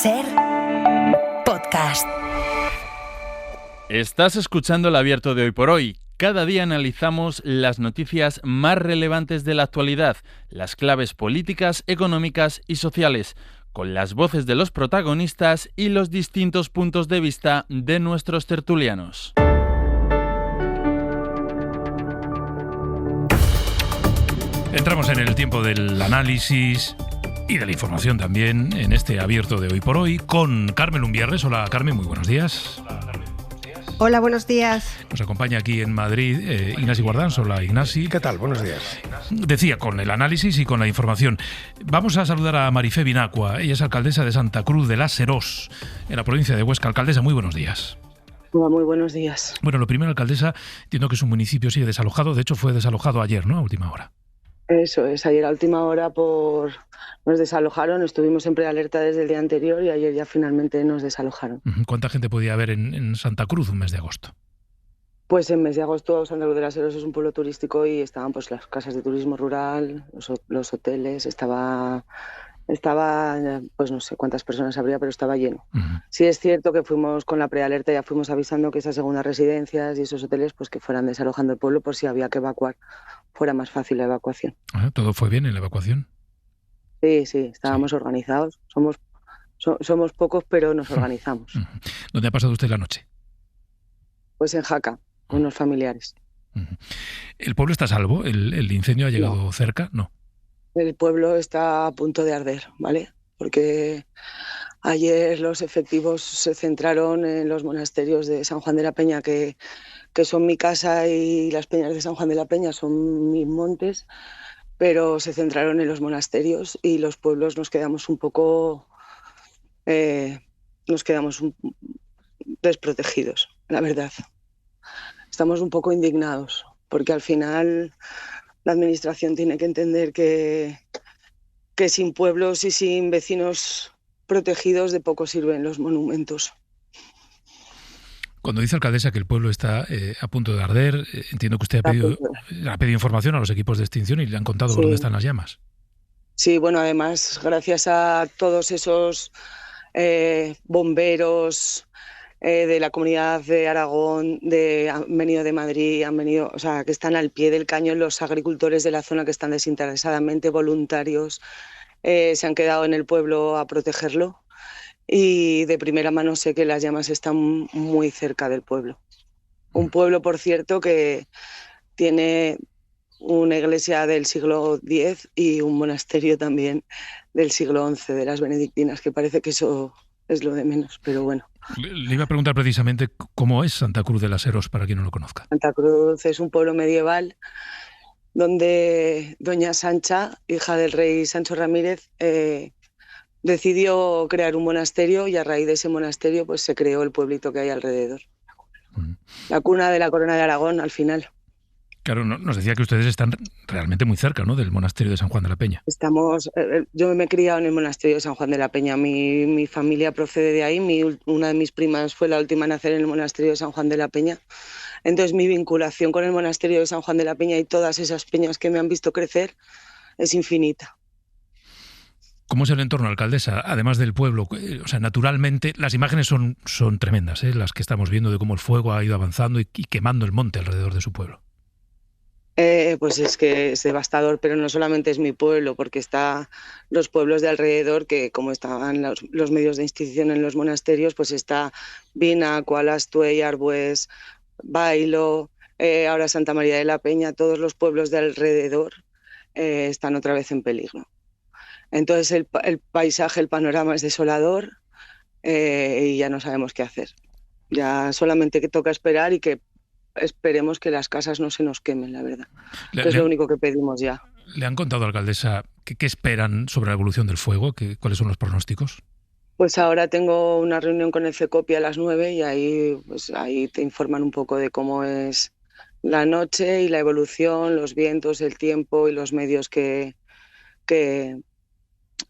SER Podcast. Estás escuchando el abierto de Hoy por Hoy. Cada día analizamos las noticias más relevantes de la actualidad, las claves políticas, económicas y sociales, con las voces de los protagonistas y los distintos puntos de vista de nuestros tertulianos. Entramos en el tiempo del análisis y de la información también en este abierto de Hoy por Hoy con Carmen Umbierres. Hola Carmen, muy buenos días. Hola, buenos días. Nos acompaña aquí en Madrid Ignasi Guardans. Hola Ignasi. ¿Qué tal? Buenos días. Decía, con el análisis y con la información. Vamos a saludar a Marifé Binacua. Ella es alcaldesa de Santa Cruz de la Serós, en la provincia de Huesca. Alcaldesa, muy buenos días. Hola, muy buenos días. Bueno, lo primero, alcaldesa, entiendo que su municipio sigue desalojado. De hecho, fue desalojado ayer, ¿no? A última hora. Eso es, ayer a última hora nos desalojaron, estuvimos en prealerta desde el día anterior y ayer ya finalmente nos desalojaron. ¿Cuánta gente podía haber en Santa Cruz un mes de agosto? Pues en mes de agosto Santa Cruz de la Serós es un pueblo turístico y estaban pues las casas de turismo rural, los hoteles, estaba pues no sé cuántas personas habría, pero estaba lleno. Sí es cierto que fuimos con la prealerta, ya fuimos avisando que esas segundas residencias y esos hoteles pues que fueran desalojando el pueblo por si había que evacuar, fuera más fácil la evacuación. ¿Todo fue bien en la evacuación? Sí, estábamos organizados. Somos pocos, pero nos organizamos. ¿Dónde ha pasado usted la noche? Pues en Jaca, con unos familiares. ¿El pueblo está a salvo? ¿El incendio ha llegado cerca? No. El pueblo está a punto de arder, ¿vale? Porque ayer los efectivos se centraron en los monasterios de San Juan de la Peña, que son mi casa, y las peñas de San Juan de la Peña son mis montes, pero se centraron en los monasterios y los pueblos nos quedamos un poco desprotegidos, la verdad. Estamos un poco indignados porque al final la administración tiene que entender que sin pueblos y sin vecinos protegidos de poco sirven los monumentos. Cuando dice alcaldesa que el pueblo está a punto de arder, entiendo que usted ha pedido información a los equipos de extinción y le han contado dónde están las llamas. Sí, bueno, además, gracias a todos esos bomberos de la Comunidad de Aragón, han venido de Madrid, o sea, que están al pie del cañón, los agricultores de la zona que están desinteresadamente voluntarios, se han quedado en el pueblo a protegerlo. Y de primera mano sé que las llamas están muy cerca del pueblo. Un pueblo, por cierto, que tiene una iglesia del siglo X y un monasterio también del siglo XI, de las benedictinas, que parece que eso es lo de menos, pero bueno. Le iba a preguntar precisamente cómo es Santa Cruz de la Serós, para quien no lo conozca. Santa Cruz es un pueblo medieval donde doña Sancha, hija del rey Sancho Ramírez, decidió crear un monasterio y a raíz de ese monasterio pues se creó el pueblito que hay alrededor. La cuna de la corona de Aragón, al final. Claro, nos decía que ustedes están realmente muy cerca, ¿no?, del monasterio de San Juan de la Peña. Yo me he criado en el monasterio de San Juan de la Peña. Mi familia procede de ahí. Una de mis primas fue la última en nacer en el monasterio de San Juan de la Peña. Entonces mi vinculación con el monasterio de San Juan de la Peña y todas esas peñas que me han visto crecer es infinita. ¿Cómo es el entorno, alcaldesa? Además del pueblo, o sea, naturalmente las imágenes son tremendas, las que estamos viendo de cómo el fuego ha ido avanzando y quemando el monte alrededor de su pueblo. Pues es que es devastador, pero no solamente es mi pueblo, porque están los pueblos de alrededor, que como estaban los medios de extinción en los monasterios, pues está Binacua, Astuey, Arbués, Bailo, ahora Santa María de la Peña, todos los pueblos de alrededor están otra vez en peligro. Entonces el paisaje, el panorama es desolador y ya no sabemos qué hacer. Ya solamente que toca esperar y que esperemos que las casas no se nos quemen, la verdad. Es lo único que pedimos ya. ¿Le han contado, alcaldesa, qué esperan sobre la evolución del fuego? ¿Cuáles son los pronósticos? Pues ahora tengo una reunión con el CECOPI a las 9 y ahí te informan un poco de cómo es la noche y la evolución, los vientos, el tiempo y los medios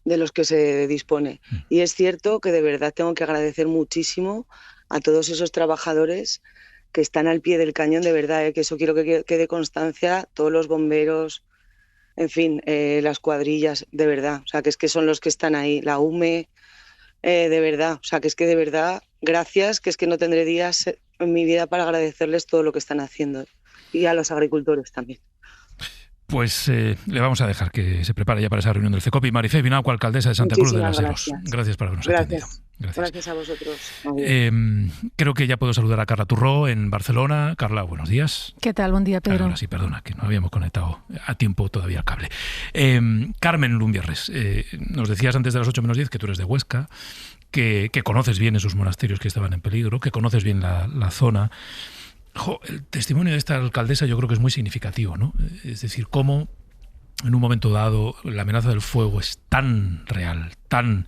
de los que se dispone. Y es cierto que de verdad tengo que agradecer muchísimo a todos esos trabajadores que están al pie del cañón, de verdad, que eso quiero que quede constancia, todos los bomberos, en fin, las cuadrillas, de verdad, o sea, que es que son los que están ahí, la UME, de verdad. O sea, que es que de verdad, gracias, que es que no tendré días en mi vida para agradecerles todo lo que están haciendo. Y a los agricultores también. Pues le vamos a dejar que se prepare ya para esa reunión del CECOPI. Marifé Binaco, alcaldesa de Santa Cruz de las Heros. Gracias por habernos atendido. Gracias a vosotros. Creo que ya puedo saludar a Carla Turró en Barcelona. Carla, buenos días. ¿Qué tal? Buen día, Pedro. Ahora sí, perdona, que no habíamos conectado a tiempo todavía el cable. Carmen Lumbierres, nos decías antes de las 8 menos 10 que tú eres de Huesca, que conoces bien esos monasterios que estaban en peligro, que conoces bien la zona. El testimonio de esta alcaldesa yo creo que es muy significativo, ¿no? Es decir, cómo en un momento dado la amenaza del fuego es tan real, tan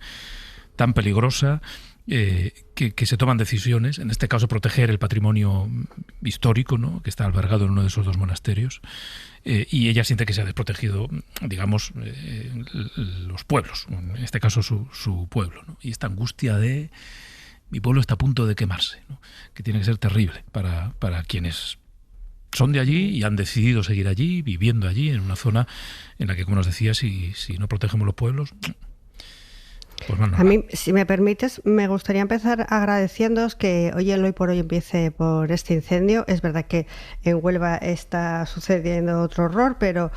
peligrosa, que se toman decisiones, en este caso proteger el patrimonio histórico, ¿no?, que está albergado en uno de esos dos monasterios, y ella siente que se ha desprotegido, digamos, los pueblos, en este caso su pueblo, ¿no? Y esta angustia de mi pueblo está a punto de quemarse, ¿no?, que tiene que ser terrible para quienes son de allí y han decidido seguir allí, viviendo allí, en una zona en la que, como nos decía, si no protegemos los pueblos, pues mal no va. A mí, si me permites, me gustaría empezar agradeciéndoos que hoy el Hoy por Hoy empiece por este incendio. Es verdad que en Huelva está sucediendo otro horror, pero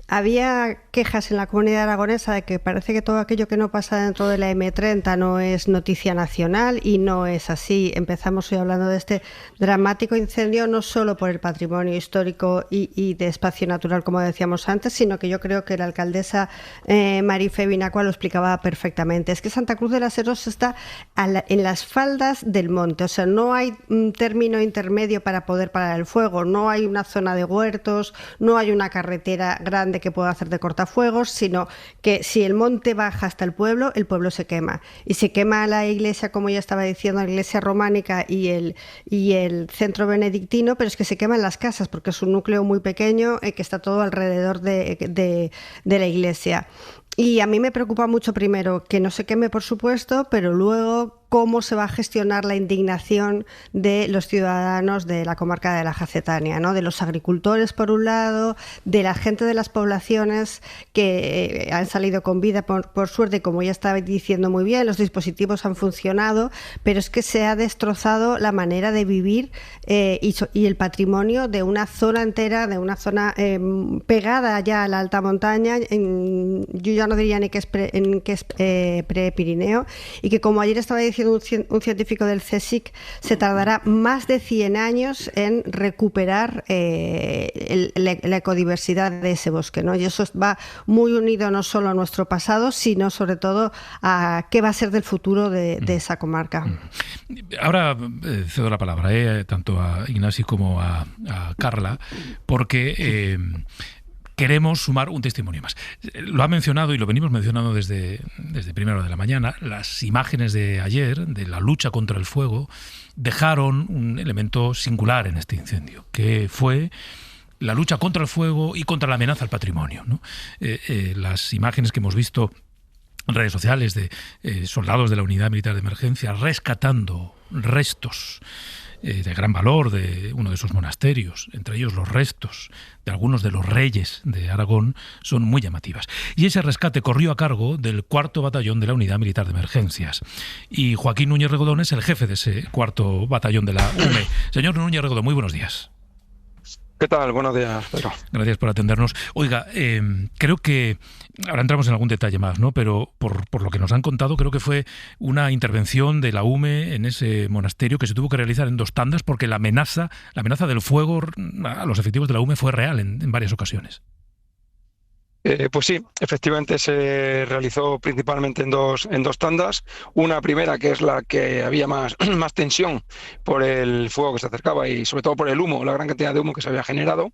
había quejas en la comunidad aragonesa de que parece que todo aquello que no pasa dentro de la M30 no es noticia nacional, y no es así. Empezamos hoy hablando de este dramático incendio no solo por el patrimonio histórico y de espacio natural, como decíamos antes, sino que yo creo que la alcaldesa Marifé Binaco lo explicaba perfectamente. Es que Santa Cruz de las Heros está en las faldas del monte, o sea, no hay un término intermedio para poder parar el fuego, no hay una zona de huertos, no hay una carretera grande que pueda hacer de cortafuegos, sino que si el monte baja hasta el pueblo se quema. Y se quema la iglesia, como ya estaba diciendo, la iglesia románica y el centro benedictino, pero es que se queman las casas, porque es un núcleo muy pequeño que está todo alrededor de la iglesia. Y a mí me preocupa mucho, primero, que no se queme, por supuesto, pero luego cómo se va a gestionar la indignación de los ciudadanos de la comarca de la Jacetania, ¿no? De los agricultores, por un lado, de la gente de las poblaciones que han salido con vida, por suerte, como ya estaba diciendo muy bien, los dispositivos han funcionado, pero es que se ha destrozado la manera de vivir y el patrimonio de una zona entera, de una zona pegada ya a la alta montaña, yo ya no diría ni que es pre-Pirineo, y que, como ayer estaba diciendo un científico del CSIC, se tardará más de 100 años en recuperar la ecodiversidad de ese bosque, ¿no? Y eso va muy unido no solo a nuestro pasado, sino sobre todo a qué va a ser del futuro de esa comarca. Ahora cedo la palabra tanto a Ignasi como a Carla, porque queremos sumar un testimonio más. Lo ha mencionado y lo venimos mencionando desde primera hora de la mañana. Las imágenes de ayer, de la lucha contra el fuego, dejaron un elemento singular en este incendio, que fue la lucha contra el fuego y contra la amenaza al patrimonio, ¿no? Las imágenes que hemos visto en redes sociales de soldados de la Unidad Militar de Emergencia rescatando restos de gran valor de uno de esos monasterios, entre ellos los restos de algunos de los reyes de Aragón, son muy llamativas. Y ese rescate corrió a cargo del 4º Batallón de la Unidad Militar de Emergencias. Y Joaquín Núñez Regodón es el jefe de ese 4º Batallón de la UME. Señor Núñez Regodón, muy buenos días. ¿Qué tal? Buenos días, Pedro. Gracias por atendernos. Oiga, creo que, ahora entramos en algún detalle más, ¿no? Pero por lo que nos han contado, creo que fue una intervención de la UME en ese monasterio que se tuvo que realizar en 2 tandas, porque la amenaza del fuego a los efectivos de la UME fue real en varias ocasiones. Pues sí, efectivamente se realizó principalmente en dos tandas. Una primera, que es la que había más tensión por el fuego que se acercaba y sobre todo por el humo, la gran cantidad de humo que se había generado.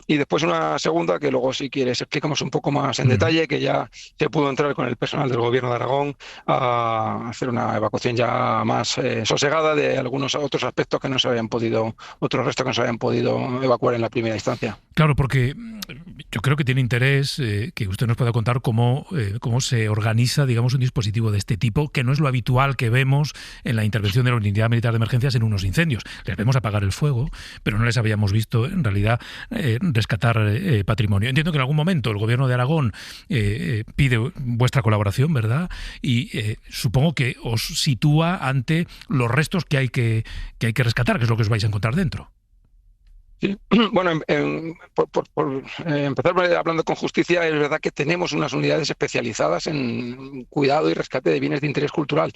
Y después una segunda, que luego, si quieres, explicamos un poco más en detalle, que ya se pudo entrar con el personal del Gobierno de Aragón a hacer una evacuación ya más sosegada de algunos otros aspectos que no se habían podido, otros restos que no se habían podido evacuar en la primera instancia. Claro, porque yo creo que tiene interés que usted nos pueda contar cómo se organiza, digamos, un dispositivo de este tipo, que no es lo habitual que vemos en la intervención de la Unidad Militar de Emergencias en unos incendios. Les vemos apagar el fuego, pero no les habíamos visto, en realidad, rescatar patrimonio. Entiendo que en algún momento el Gobierno de Aragón pide vuestra colaboración, ¿verdad? Y supongo que os sitúa ante los restos que hay que rescatar, que es lo que os vais a encontrar dentro. Sí. Bueno, por empezar hablando con justicia, es verdad que tenemos unas unidades especializadas en cuidado y rescate de bienes de interés cultural,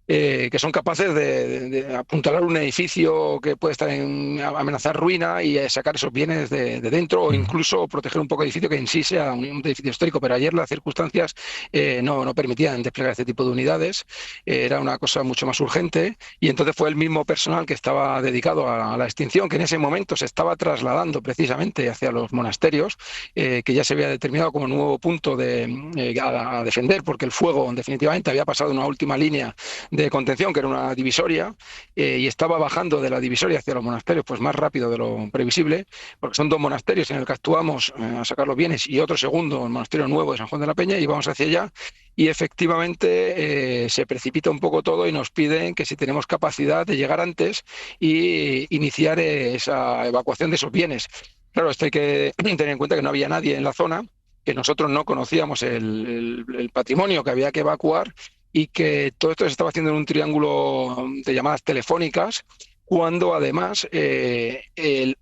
que son capaces de apuntalar un edificio que puede estar amenazar ruina y sacar esos bienes de dentro, o incluso proteger un poco el edificio que en sí sea un edificio histórico. Pero ayer las circunstancias no permitían desplegar este tipo de unidades, era una cosa mucho más urgente, y entonces fue el mismo personal que estaba dedicado a la extinción, que en ese momento se estaba trasladando precisamente hacia los monasterios, que ya se había determinado como nuevo punto a defender, porque el fuego definitivamente había pasado una última línea de contención, que era una divisoria, y estaba bajando de la divisoria hacia los monasterios pues más rápido de lo previsible, porque son 2 monasterios en el que actuamos a sacar los bienes, y otro segundo, el monasterio nuevo de San Juan de la Peña, y vamos hacia allá, y efectivamente se precipita un poco todo y nos piden que si tenemos capacidad de llegar antes y iniciar esa evacuación de esos bienes. Claro, esto hay que tener en cuenta que no había nadie en la zona, que nosotros no conocíamos el patrimonio que había que evacuar, y que todo esto se estaba haciendo en un triángulo de llamadas telefónicas, cuando además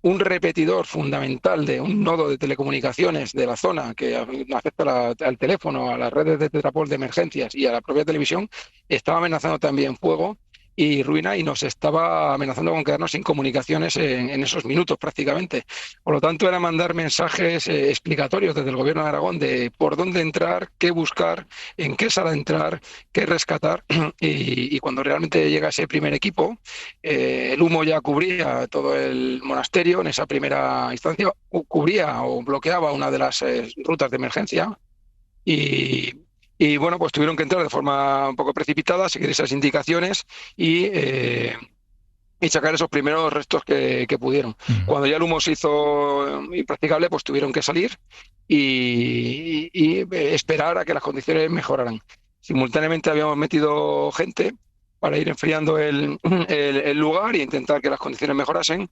un repetidor fundamental de un nodo de telecomunicaciones de la zona que afecta al teléfono, a las redes de Tetrapol de emergencias y a la propia televisión, estaba amenazando también fuego y ruina, y nos estaba amenazando con quedarnos sin comunicaciones en esos minutos prácticamente. Por lo tanto, era mandar mensajes explicatorios desde el Gobierno de Aragón de por dónde entrar, qué buscar, en qué sala entrar, qué rescatar, y cuando realmente llega ese primer equipo, el humo ya cubría todo el monasterio. En esa primera instancia cubría o bloqueaba una de las rutas de emergencia, y bueno, pues tuvieron que entrar de forma un poco precipitada, seguir esas indicaciones y sacar esos primeros restos que pudieron. Cuando ya el humo se hizo impracticable, pues tuvieron que salir y esperar a que las condiciones mejoraran. Simultáneamente habíamos metido gente para ir enfriando el lugar e intentar que las condiciones mejorasen.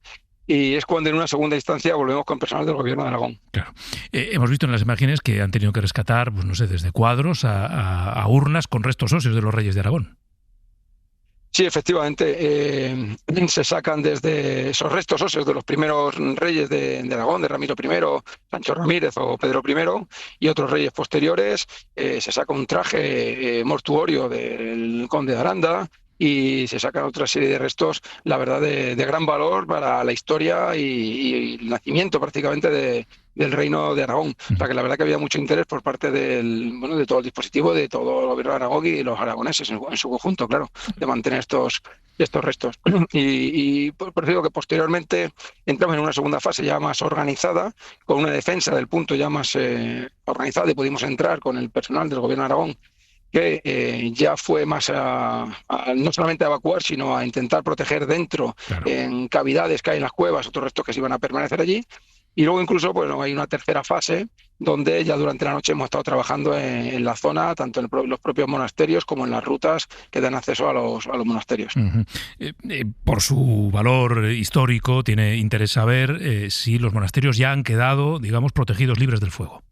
Y es cuando en una segunda instancia volvemos con personal del Gobierno de Aragón. Claro. Hemos visto en las imágenes que han tenido que rescatar, pues no sé, desde cuadros a urnas con restos óseos de los reyes de Aragón. Sí, efectivamente, se sacan desde esos restos óseos de los primeros reyes de Aragón, de Ramiro I, Sancho Ramírez o Pedro I, y otros reyes posteriores. Se saca un traje mortuorio del conde de Aranda, y se sacan otra serie de restos, la verdad, de gran valor para la historia y el nacimiento prácticamente del reino de Aragón. O sea, que la verdad que había mucho interés por parte de todo el dispositivo, de todo el Gobierno de Aragón y los aragoneses en su conjunto, claro, de mantener estos restos. Y por eso digo que posteriormente entramos en una segunda fase ya más organizada, con una defensa del punto ya más organizada, y pudimos entrar con el personal del Gobierno de Aragón, que ya fue más no solamente a evacuar, sino a intentar proteger dentro, claro, en cavidades que hay en las cuevas, otros restos que se iban a permanecer allí. Y luego incluso, bueno, hay una tercera fase donde ya durante la noche hemos estado trabajando en la zona, tanto en los propios monasterios como en las rutas que dan acceso a los monasterios. Por su valor histórico, tiene interés saber si los monasterios ya han quedado, digamos, protegidos, libres del fuego.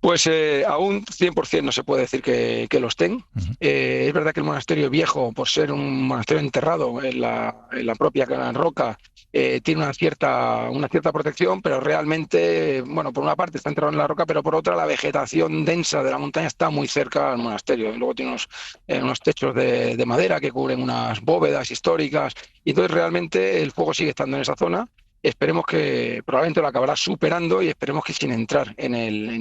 Pues aún 100% no se puede decir que lo estén. Es verdad que el monasterio viejo, por ser un monasterio enterrado en la propia roca, tiene una cierta protección, pero realmente, bueno, por una parte está enterrado en la roca, pero por otra la vegetación densa de la montaña está muy cerca al monasterio. Y luego tiene unos techos de madera que cubren unas bóvedas históricas, y entonces realmente el fuego sigue estando en esa zona. Esperemos que probablemente lo acabará superando, y esperemos que sin entrar en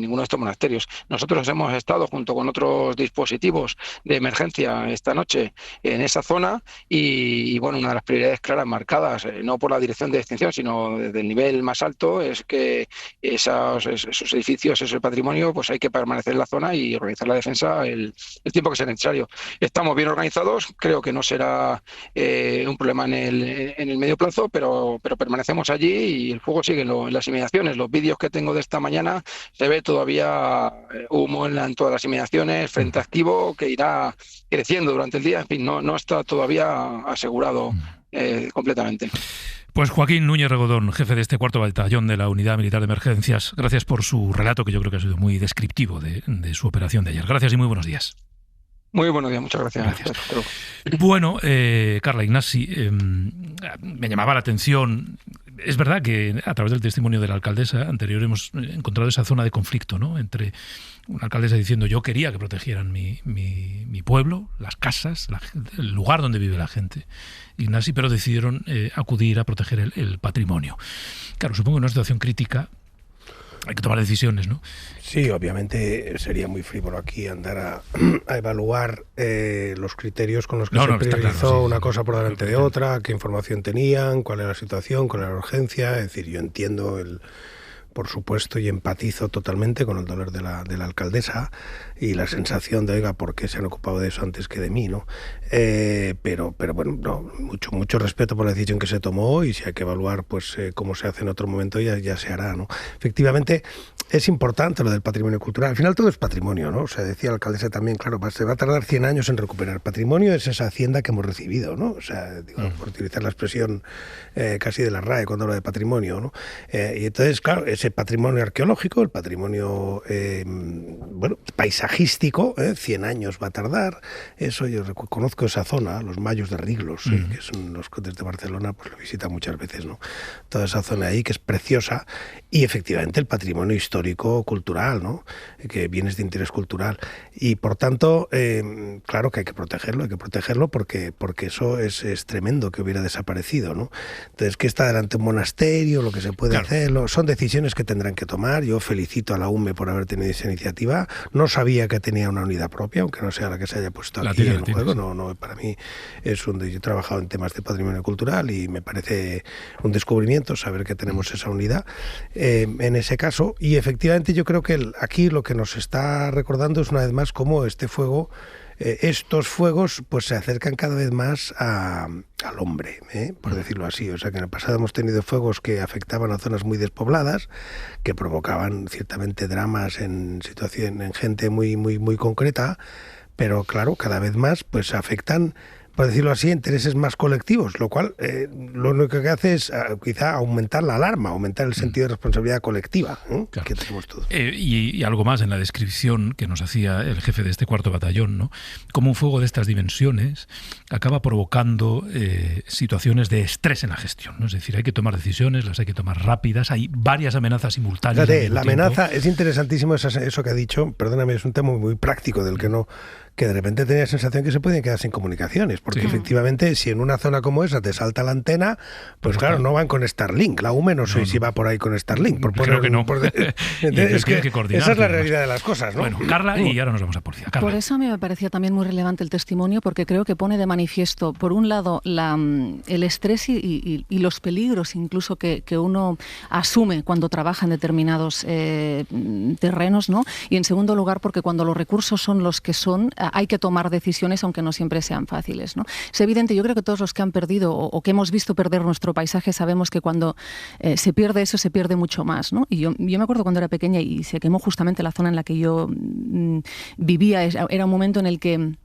ninguno de estos monasterios. Nosotros hemos estado junto con otros dispositivos de emergencia esta noche en esa zona, y bueno, una de las prioridades claras marcadas, no por la dirección de extinción, sino desde el nivel más alto, es que esos edificios, ese patrimonio, pues hay que permanecer en la zona y organizar la defensa el tiempo que sea necesario. Estamos bien organizados, creo que no será un problema en el medio plazo, pero permanecemos allí y el fuego sigue en las inmediaciones. Los vídeos que tengo de esta mañana se ve todavía humo en todas las inmediaciones, frente activo que irá creciendo durante el día. En fin, no está todavía asegurado completamente. Pues Joaquín Núñez Regodón, jefe de este 4º Batallón de la Unidad Militar de Emergencias, gracias por su relato, que yo creo que ha sido muy descriptivo de su operación de ayer. Gracias y muy buenos días. Muy buenos días, muchas gracias. Bueno, Carla Ignasi, me llamaba la atención. Es verdad que a través del testimonio de la alcaldesa anterior hemos encontrado esa zona de conflicto, ¿no? Entre una alcaldesa diciendo yo quería que protegieran mi pueblo, las casas, el lugar donde vive la gente, Ignasi, pero decidieron acudir a proteger el patrimonio. Claro, supongo que en una situación crítica hay que tomar decisiones, ¿no? Sí, obviamente sería muy frívolo aquí andar a evaluar los criterios con los que se priorizó claro, una cosa por delante de otra, qué información tenían, cuál era la situación, cuál era la urgencia. Es decir, yo entiendo por supuesto, y empatizo totalmente con el dolor de la alcaldesa y la sensación de, oiga, ¿por qué se han ocupado de eso antes que de mí, ¿no? Pero bueno, no, mucho respeto por la decisión que se tomó, y si hay que evaluar pues cómo se hace en otro momento ya se hará, ¿no? Efectivamente, es importante lo del patrimonio cultural. Al final todo es patrimonio, ¿no? O sea, decía la alcaldesa también, claro, se va a tardar 100 años en recuperar. Patrimonio es esa hacienda que hemos recibido, ¿no? O sea, digo, por utilizar la expresión casi de la RAE cuando habla de patrimonio, ¿no? Y entonces, claro, ese patrimonio arqueológico, el patrimonio paisajístico, 100 años va a tardar. Eso yo conozco esa zona, los Mayos de Riglos, que son los que desde Barcelona pues lo visitan muchas veces, ¿no? Toda esa zona ahí que es preciosa, y efectivamente el patrimonio histórico cultural, ¿no? Que bienes de interés cultural, y por tanto claro que hay que protegerlo porque eso es tremendo que hubiera desaparecido, ¿no? Entonces, que está delante un monasterio, lo que se puede hacer, son decisiones que tendrán que tomar. Yo felicito a la UME por haber tenido esa iniciativa. No sabía que tenía una unidad propia, aunque no sea la que se haya puesto aquí en juego. No, para mí es yo he trabajado en temas de patrimonio cultural y me parece un descubrimiento saber que tenemos esa unidad en ese caso. Y efectivamente yo creo que aquí lo que nos está recordando es una vez más cómo estos fuegos pues se acercan cada vez más al hombre, por decirlo así. O sea, que en el pasado hemos tenido fuegos que afectaban a zonas muy despobladas, que provocaban ciertamente dramas en gente muy, muy, muy concreta, pero claro, cada vez más pues afectan, por decirlo así, intereses más colectivos, lo cual lo único que hace es quizá aumentar la alarma, aumentar el sentido de responsabilidad colectiva que tenemos todos. Y algo más en la descripción que nos hacía el jefe de este 4º batallón, ¿no? Como un fuego de estas dimensiones acaba provocando situaciones de estrés en la gestión, ¿no? Es decir, hay que tomar decisiones, las hay que tomar rápidas, hay varias amenazas simultáneas. La amenaza es interesantísimo, eso que ha dicho, perdóname, es un tema muy práctico del que de repente tenía la sensación que se podían quedar sin comunicaciones, porque efectivamente si en una zona como esa te salta la antena, pues claro, no van con Starlink. La UME no sé si va por ahí con Starlink. Creo que no. Es que coordinar, esa es la realidad de las cosas, ¿no? Bueno, Carla, y ahora nos vamos a policía. Carla. Por eso a mí me parecía también muy relevante el testimonio, porque creo que pone de manifiesto, por un lado, el estrés y los peligros incluso que uno asume cuando trabaja en determinados terrenos, ¿no? Y en segundo lugar, porque cuando los recursos son los que son, hay que tomar decisiones, aunque no siempre sean fáciles, ¿no? Es evidente, yo creo que todos los que han perdido o que hemos visto perder nuestro paisaje sabemos que cuando se pierde eso, se pierde mucho más, ¿no? Y yo me acuerdo cuando era pequeña y se quemó justamente la zona en la que yo vivía. Era un momento en el que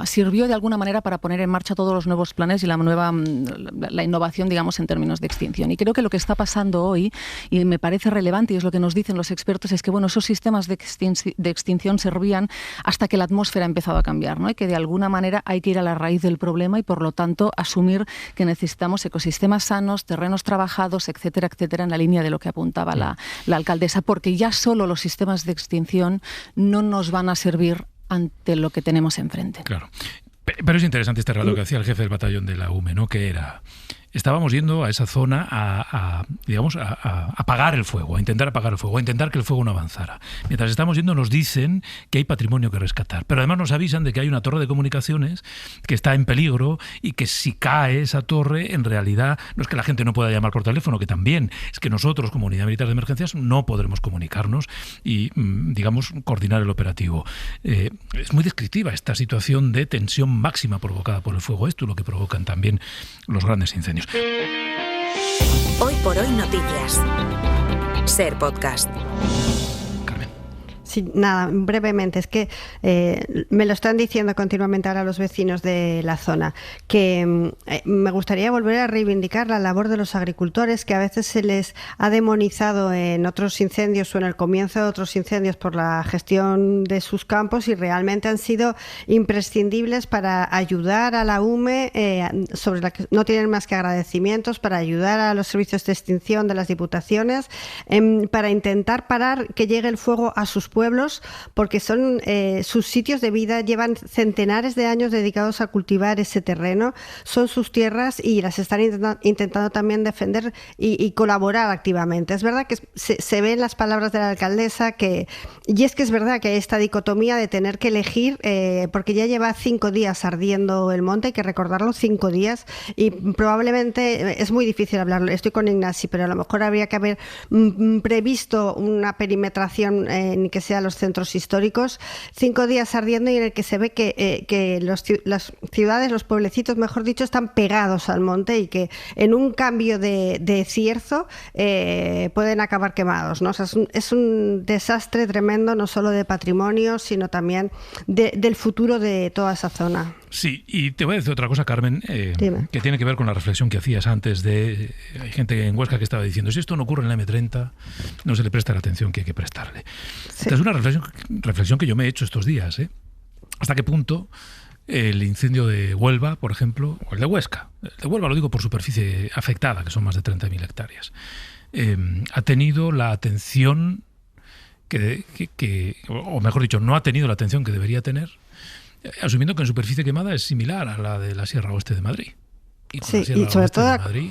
sirvió de alguna manera para poner en marcha todos los nuevos planes y la innovación, digamos, en términos de extinción. Y creo que lo que está pasando hoy, y me parece relevante, y es lo que nos dicen los expertos, es que esos sistemas de extinción servían hasta que la atmósfera ha empezado a cambiar, ¿no? Y que de alguna manera hay que ir a la raíz del problema y, por lo tanto, asumir que necesitamos ecosistemas sanos, terrenos trabajados, etcétera, etcétera, en la línea de lo que apuntaba la alcaldesa, porque ya solo los sistemas de extinción no nos van a servir ante lo que tenemos enfrente. Claro. Pero es interesante este relato que hacía el jefe del batallón de la UME, ¿no? Que era... Estábamos yendo a esa zona a apagar el fuego, a intentar apagar el fuego, a intentar que el fuego no avanzara. Mientras estamos yendo nos dicen que hay patrimonio que rescatar, pero además nos avisan de que hay una torre de comunicaciones que está en peligro y que si cae esa torre, en realidad no es que la gente no pueda llamar por teléfono, que también, es que nosotros como Unidad Militar de Emergencias no podremos comunicarnos y, digamos, coordinar el operativo. Es muy descriptiva esta situación de tensión máxima provocada por el fuego. Esto es lo que provocan también los grandes incendios. Hoy por hoy noticias. Ser podcast. Carmen. Sí, nada, brevemente, es que me lo están diciendo continuamente ahora los vecinos de la zona, que me gustaría volver a reivindicar la labor de los agricultores, que a veces se les ha demonizado en otros incendios o en el comienzo de otros incendios por la gestión de sus campos, y realmente han sido imprescindibles para ayudar a la UME, sobre la que no tienen más que agradecimientos, para ayudar a los servicios de extinción de las diputaciones, para intentar parar que llegue el fuego a sus pueblos, porque son sus sitios de vida, llevan centenares de años dedicados a cultivar ese terreno, son sus tierras y las están intentando también defender y colaborar activamente. Es verdad que se ven las palabras de la alcaldesa, y es que es verdad que hay esta dicotomía de tener que elegir, porque ya lleva 5 días ardiendo el monte, hay que recordarlo, 5 días, y probablemente es muy difícil hablarlo, estoy con Ignasi, pero a lo mejor habría que haber previsto una perimetración ni que sea los centros históricos, 5 días ardiendo, y en el que se ve que las ciudades, los pueblecitos, mejor dicho, están pegados al monte, y que en un cambio de cierzo pueden acabar quemados, ¿no? O sea, es un desastre tremendo, no solo de patrimonio, sino también del futuro de toda esa zona. Sí, y te voy a decir otra cosa, Carmen, que tiene que ver con la reflexión que hacías antes de... Hay gente en Huesca que estaba diciendo, si esto no ocurre en la M30, no se le presta la atención que hay que prestarle. Sí. Esta es una reflexión que yo me he hecho estos días, ¿eh? ¿Hasta qué punto el incendio de Huelva, por ejemplo, o el de Huesca, el de Huelva lo digo por superficie afectada, que son más de 30.000 hectáreas, ha tenido la atención o mejor dicho, no ha tenido la atención que debería tener, asumiendo que en superficie quemada es similar a la de la Sierra Oeste de Madrid. Y con la Sierra Oeste de Madrid...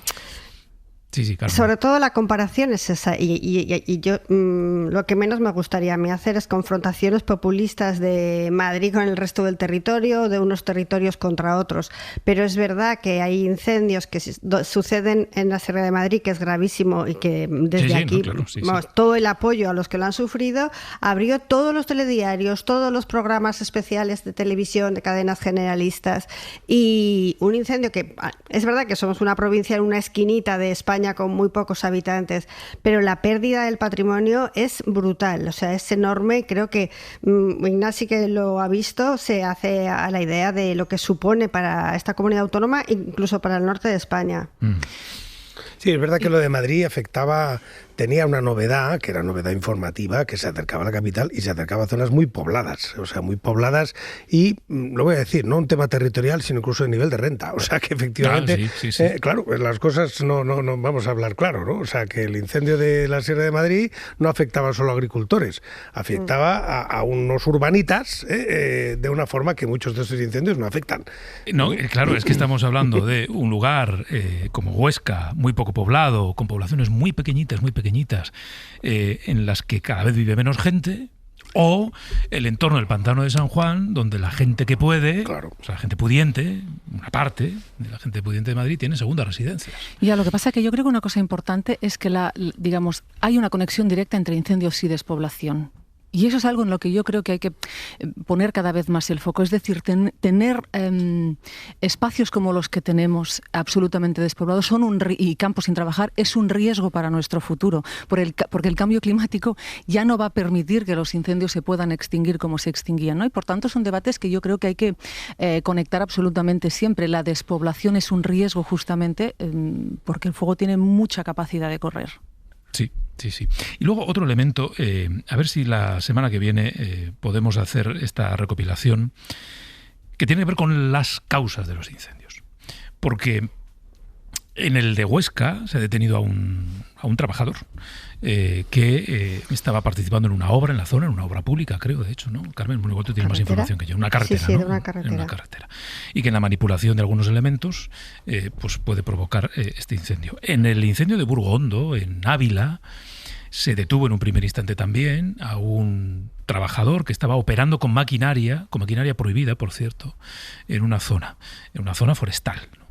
Sí, Carmen. Sobre todo la comparación es esa, y yo lo que menos me gustaría a mí hacer es confrontaciones populistas de Madrid con el resto del territorio, de unos territorios contra otros, pero es verdad que hay incendios que suceden en la Sierra de Madrid, que es gravísimo, y que desde aquí todo el apoyo a los que lo han sufrido. Abrió todos los telediarios, todos los programas especiales de televisión de cadenas generalistas, y un incendio que es verdad que somos una provincia en una esquinita de España con muy pocos habitantes, pero la pérdida del patrimonio es brutal, o sea, es enorme. Creo que Ignasi, que lo ha visto, se hace a la idea de lo que supone para esta comunidad autónoma, incluso para el norte de España. Sí, es verdad que lo de Madrid tenía una novedad, que era novedad informativa, que se acercaba a la capital y se acercaba a zonas muy pobladas, y lo voy a decir, no un tema territorial, sino incluso de nivel de renta, o sea que efectivamente, claro, pues las cosas no vamos a hablar claro, ¿no? O sea que el incendio de la Sierra de Madrid no afectaba solo a agricultores, afectaba a unos urbanitas de una forma que muchos de estos incendios no afectan. No, claro, es que estamos hablando de un lugar como Huesca, muy poco poblado, con poblaciones muy pequeñitas, en las que cada vez vive menos gente, o el entorno del pantano de San Juan, donde la gente que puede, claro, o sea, la gente pudiente, una parte de la gente pudiente de Madrid tiene segunda residencia. Ya, lo que pasa es que yo creo que una cosa importante es que hay una conexión directa entre incendios y despoblación. Y eso es algo en lo que yo creo que hay que poner cada vez más el foco. Es decir, tener espacios como los que tenemos absolutamente despoblados y campos sin trabajar es un riesgo para nuestro futuro, porque el cambio climático ya no va a permitir que los incendios se puedan extinguir como se extinguían, ¿no? Y por tanto son debates que yo creo que hay que conectar absolutamente siempre. La despoblación es un riesgo justamente porque el fuego tiene mucha capacidad de correr. Sí. Y luego otro elemento, a ver si la semana que viene podemos hacer esta recopilación que tiene que ver con las causas de los incendios. Porque en el de Huesca se ha detenido a un trabajador que estaba participando en una obra en la zona, en una obra pública, creo, de hecho, ¿no? Carmen, igual tú tienes más información que yo. Una carretera, sí, ¿no? Una carretera. En una carretera. Y que en la manipulación de algunos elementos pues puede provocar este incendio. En el incendio de Burgondo, en Ávila, se detuvo en un primer instante también a un trabajador que estaba operando con maquinaria prohibida, por cierto, en una zona forestal, ¿no?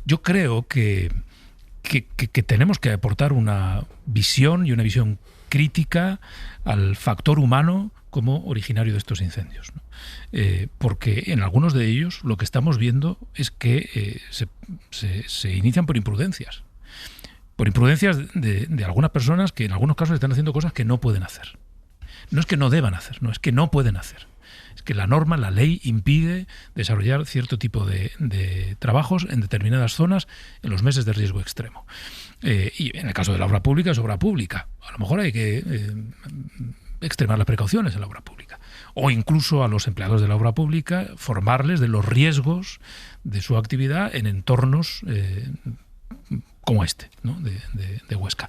Yo creo que tenemos que aportar una visión crítica al factor humano como originario de estos incendios, ¿no? Porque en algunos de ellos lo que estamos viendo es que se inician por imprudencias de algunas personas que en algunos casos están haciendo cosas que no pueden hacer. No es que no deban hacer, no, es que no pueden hacer. Es que la norma, la ley, impide desarrollar cierto tipo de trabajos en determinadas zonas en los meses de riesgo extremo. Y en el caso de la obra pública, es obra pública. A lo mejor hay que extremar las precauciones en la obra pública. O incluso a los empleados de la obra pública formarles de los riesgos de su actividad en entornos como este, ¿no? de Huesca.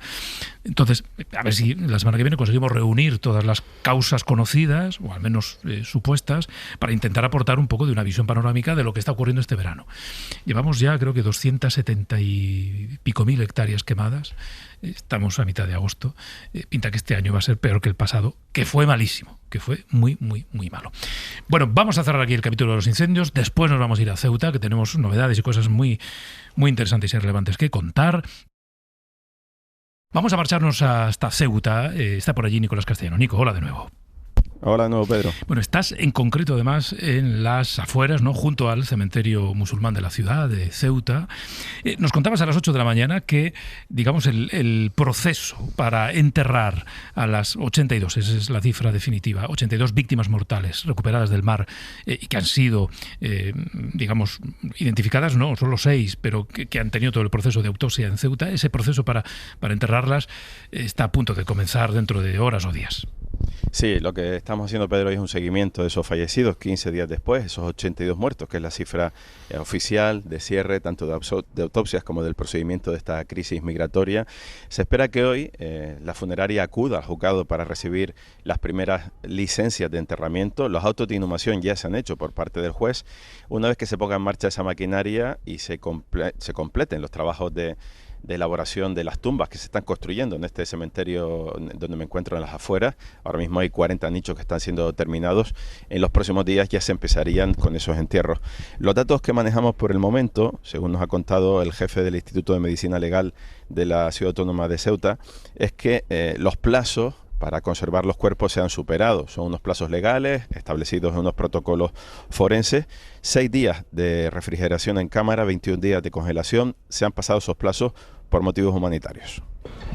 Entonces, a ver si la semana que viene conseguimos reunir todas las causas conocidas, o al menos supuestas, para intentar aportar un poco de una visión panorámica de lo que está ocurriendo este verano. Llevamos ya, creo que 270 y pico mil hectáreas quemadas. Estamos a mitad de agosto. Pinta que este año va a ser peor que el pasado, que fue malísimo, que fue muy, muy, muy malo. Bueno, vamos a cerrar aquí el capítulo de los incendios. Después nos vamos a ir a Ceuta, que tenemos novedades y cosas muy, muy interesantes y relevantes que contar. Vamos a marcharnos hasta Ceuta. Está por allí Nicolás Castellano. Nico, hola de nuevo. Hola de nuevo, Pedro. Bueno, estás en concreto además en las afueras, ¿no? Junto al cementerio musulmán de la ciudad de Ceuta. Nos contabas a las 8 de la mañana que, digamos, el proceso para enterrar a las 82, esa es la cifra definitiva, 82 víctimas mortales recuperadas del mar y que han sido, digamos, identificadas, no, solo 6, pero que han tenido todo el proceso de autopsia en Ceuta, ese proceso para enterrarlas está a punto de comenzar dentro de horas o días. Sí, lo que estamos haciendo, Pedro, es un seguimiento de esos fallecidos 15 días después, esos 82 muertos, que es la cifra oficial de cierre tanto de autopsias como del procedimiento de esta crisis migratoria. Se espera que hoy la funeraria acuda al juzgado para recibir las primeras licencias de enterramiento. Los autos de inhumación ya se han hecho por parte del juez. Una vez que se ponga en marcha esa maquinaria y se completen los trabajos de elaboración de las tumbas que se están construyendo en este cementerio donde me encuentro en las afueras. Ahora mismo hay 40 nichos que están siendo terminados. En los próximos días ya se empezarían con esos entierros. Los datos que manejamos por el momento, según nos ha contado el jefe del Instituto de Medicina Legal de la Ciudad Autónoma de Ceuta, es que los plazos para conservar los cuerpos se han superado. Son unos plazos legales establecidos en unos protocolos forenses. 6 días de refrigeración en cámara, 21 días de congelación. Se han pasado esos plazos por motivos humanitarios.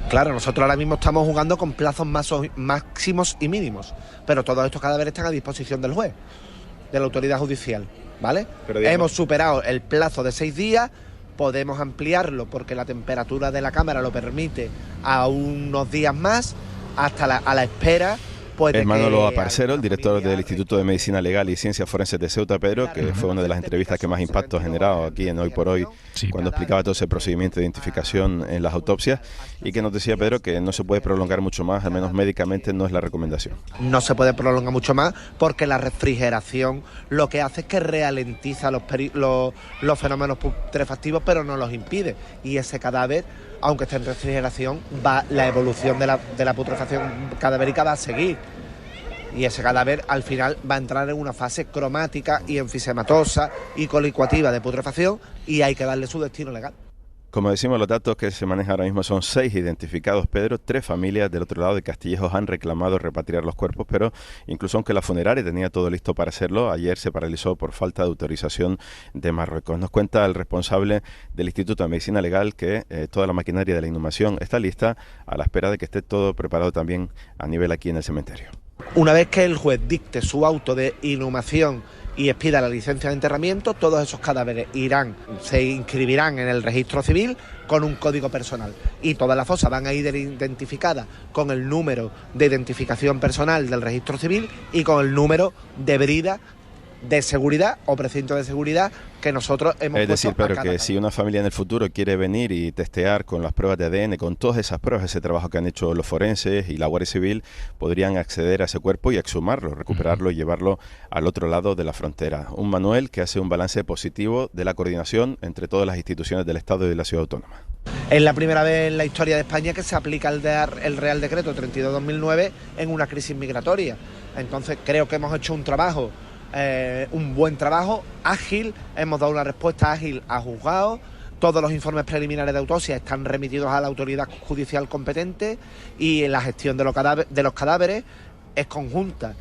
Claro, nosotros ahora mismo estamos jugando con plazos máximos y mínimos, pero todos estos cadáveres están a disposición del juez, de la autoridad judicial, ¿vale? Hemos superado el plazo de 6 días, podemos ampliarlo porque la temperatura de la cámara lo permite a unos días más, hasta a la espera. Es Manolo Aparcero, el director del Instituto de Medicina Legal y Ciencias Forenses de Ceuta, Pedro, que fue una de las entrevistas que más impacto ha generado aquí en Hoy por Hoy, cuando explicaba todo ese procedimiento de identificación en las autopsias, y que nos decía, Pedro, que no se puede prolongar mucho más, al menos médicamente no es la recomendación. No se puede prolongar mucho más porque la refrigeración lo que hace es que ralentiza los fenómenos putrefactivos, pero no los impide, y ese cadáver, aunque esté en refrigeración, la evolución de la putrefacción cadavérica va a seguir. Y ese cadáver al final va a entrar en una fase cromática y enfisematosa y colicuativa de putrefacción, y hay que darle su destino legal. Como decimos, los datos que se manejan ahora mismo son 6 identificados, Pedro. 3 familias del otro lado de Castillejos han reclamado repatriar los cuerpos, pero incluso aunque la funeraria tenía todo listo para hacerlo, ayer se paralizó por falta de autorización de Marruecos. Nos cuenta el responsable del Instituto de Medicina Legal que toda la maquinaria de la inhumación está lista a la espera de que esté todo preparado también a nivel aquí en el cementerio. Una vez que el juez dicte su auto de inhumación y expida la licencia de enterramiento, todos esos cadáveres se inscribirán en el registro civil con un código personal, y todas las fosas van a ir identificadas con el número de identificación personal del registro civil y con el número de brida de seguridad o precinto de seguridad que nosotros hemos puesto. Es decir, pero que si una familia en el futuro quiere venir y testear con las pruebas de ADN, con todas esas pruebas, ese trabajo que han hecho los forenses y la Guardia Civil, podrían acceder a ese cuerpo y exhumarlo, recuperarlo y llevarlo al otro lado de la frontera. Un manual que hace un balance positivo de la coordinación entre todas las instituciones del Estado y de la Ciudad Autónoma. Es la primera vez en la historia de España que se aplica el Real Decreto 32/2009 en una crisis migratoria. Entonces creo que hemos hecho un buen trabajo, ágil, hemos dado una respuesta ágil a juzgados, todos los informes preliminares de autopsia están remitidos a la autoridad judicial competente y la gestión de los cadáveres es conjunta.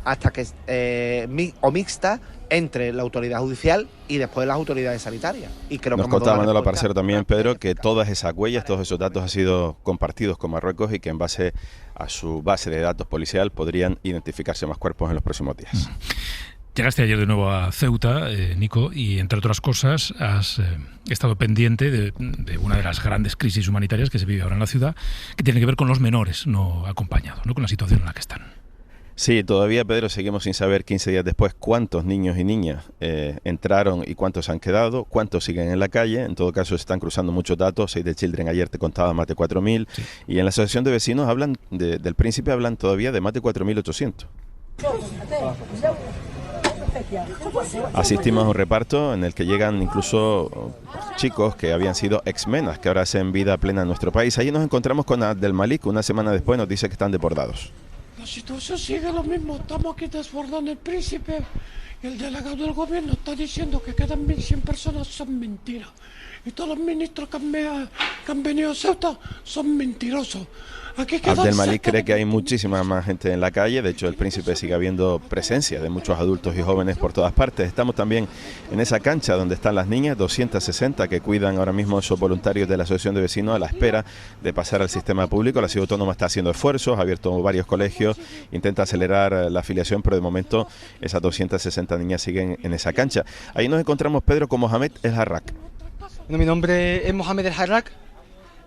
hasta que mixta entre la autoridad judicial y después las autoridades sanitarias. Y creo nos contaba Manuel Aparcero también, Pedro, que todas esas huellas, todos esos datos han sido compartidos con Marruecos y que en base a su base de datos policial podrían identificarse más cuerpos en los próximos días. Llegaste ayer de nuevo a Ceuta, Nico, y entre otras cosas has estado pendiente de una de las grandes crisis humanitarias que se vive ahora en la ciudad, que tiene que ver con los menores no acompañados, ¿no? Con la situación en la que están. Sí, todavía, Pedro, seguimos sin saber 15 días después cuántos niños y niñas entraron y cuántos han quedado, cuántos siguen en la calle. En todo caso, se están cruzando muchos datos. Save the Children ayer te contaba más de 4.000. Sí. Y en la Asociación de Vecinos hablan del Príncipe hablan todavía de más de 4.800. Asistimos a un reparto en el que llegan incluso chicos que habían sido exmenas, que ahora hacen vida plena en nuestro país. Allí nos encontramos con Abdelmalik, una semana después nos dice que están deportados. La situación sigue lo mismo, estamos aquí desbordando el Príncipe y el delegado del gobierno está diciendo que quedan 1.100 personas, son mentiras. Y todos los ministros que han venido a Ceuta son mentirosos. Abdelmalik cree que hay muchísima más gente en la calle. De hecho, el Príncipe sigue habiendo presencia de muchos adultos y jóvenes por todas partes. Estamos también en esa cancha donde están las niñas, 260 que cuidan ahora mismo esos voluntarios de la Asociación de Vecinos a la espera de pasar al sistema público. La ciudad autónoma está haciendo esfuerzos, ha abierto varios colegios, intenta acelerar la afiliación, pero de momento esas 260 niñas siguen en esa cancha. Ahí nos encontramos, Pedro, con Mohamed El Harrak. Bueno, mi nombre es Mohamed El Harrak,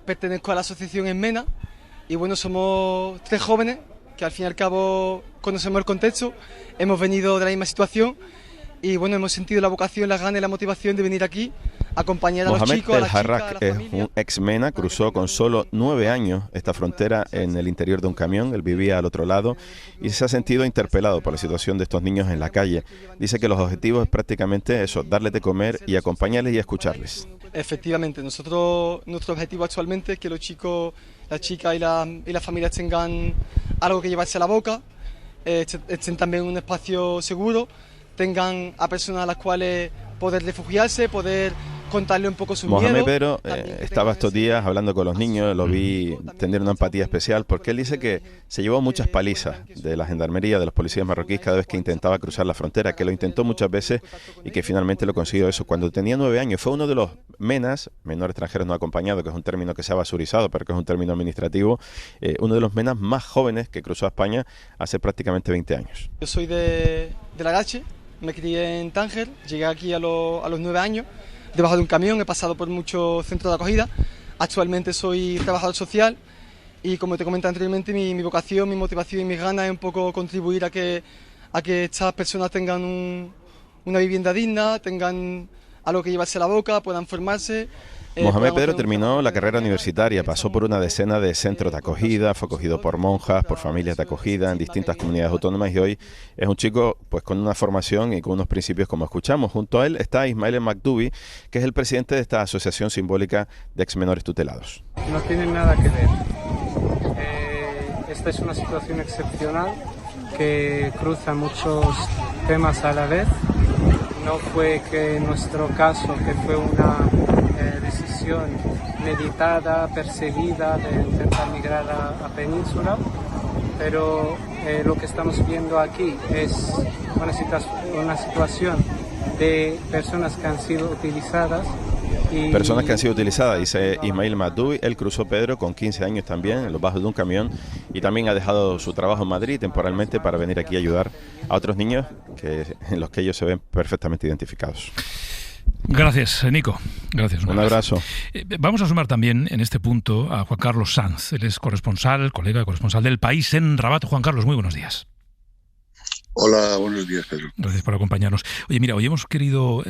pertenezco a la asociación Enmena. Y bueno, somos 3 jóvenes que al fin y al cabo conocemos el contexto, hemos venido de la misma situación y bueno, hemos sentido la vocación, las ganas y la motivación de venir aquí a acompañar a los chicos, a las chicas, a la familia. Mohamed El Harrak es un ex-MENA, cruzó con solo 9 años esta frontera en el interior de un camión, él vivía al otro lado y se ha sentido interpelado por la situación de estos niños en la calle. Dice que los objetivos es prácticamente eso, darles de comer y acompañarles y escucharles. Efectivamente, nuestro objetivo actualmente es que los chicos, las chicas y las familias tengan algo que llevarse a la boca, estén también en un espacio seguro, tengan a personas a las cuales poder refugiarse, poder contarle un poco su Mohamed miedo. Pedro estaba estos días hablando con los niños, lo vi tener una empatía especial porque él dice que se llevó muchas palizas de la gendarmería, de los policías marroquíes cada vez que intentaba cruzar la frontera, que lo intentó muchas veces y que finalmente lo consiguió eso. Cuando tenía 9 años fue uno de los MENAs, menores extranjeros no acompañados, que es un término que se ha basurizado, pero que es un término administrativo, uno de los MENAs más jóvenes que cruzó a España hace prácticamente 20 años. Yo soy de Lagache, me crié en Tánger, llegué aquí a los 9 años, debajo de un camión, he pasado por muchos centros de acogida, actualmente soy trabajador social y como te comenté anteriormente, mi vocación, mi motivación y mis ganas es un poco contribuir a que estas personas tengan una vivienda digna, tengan algo que llevarse a la boca, puedan formarse. Mohamed Pedro terminó la carrera universitaria, pasó por una decena de centros de acogida, fue acogido por monjas, por familias de acogida en distintas comunidades autónomas y hoy es un chico pues con una formación y con unos principios como escuchamos. Junto a él está Ismail Makdoubi, que es el presidente de esta asociación simbólica de exmenores tutelados. No tienen nada que ver. Esta es una situación excepcional que cruza muchos temas a la vez. No fue que en nuestro caso, que fue una decisión meditada, perseguida de intentar migrar a Península, pero lo que estamos viendo aquí es una situación de personas que han sido utilizadas. Personas que han sido utilizadas, dice Ismail Makdoubi. Él cruzó, Pedro, con 15 años también, en los bajos de un camión, y también ha dejado su trabajo en Madrid temporalmente para venir aquí a ayudar a otros niños en los que ellos se ven perfectamente identificados. Gracias, Nico. Gracias. Un abrazo. Vamos a sumar también en este punto a Juan Carlos Sanz. Él es corresponsal del País en Rabat. Juan Carlos, muy buenos días. Hola, buenos días, Pedro. Gracias por acompañarnos. Oye, mira, hoy hemos querido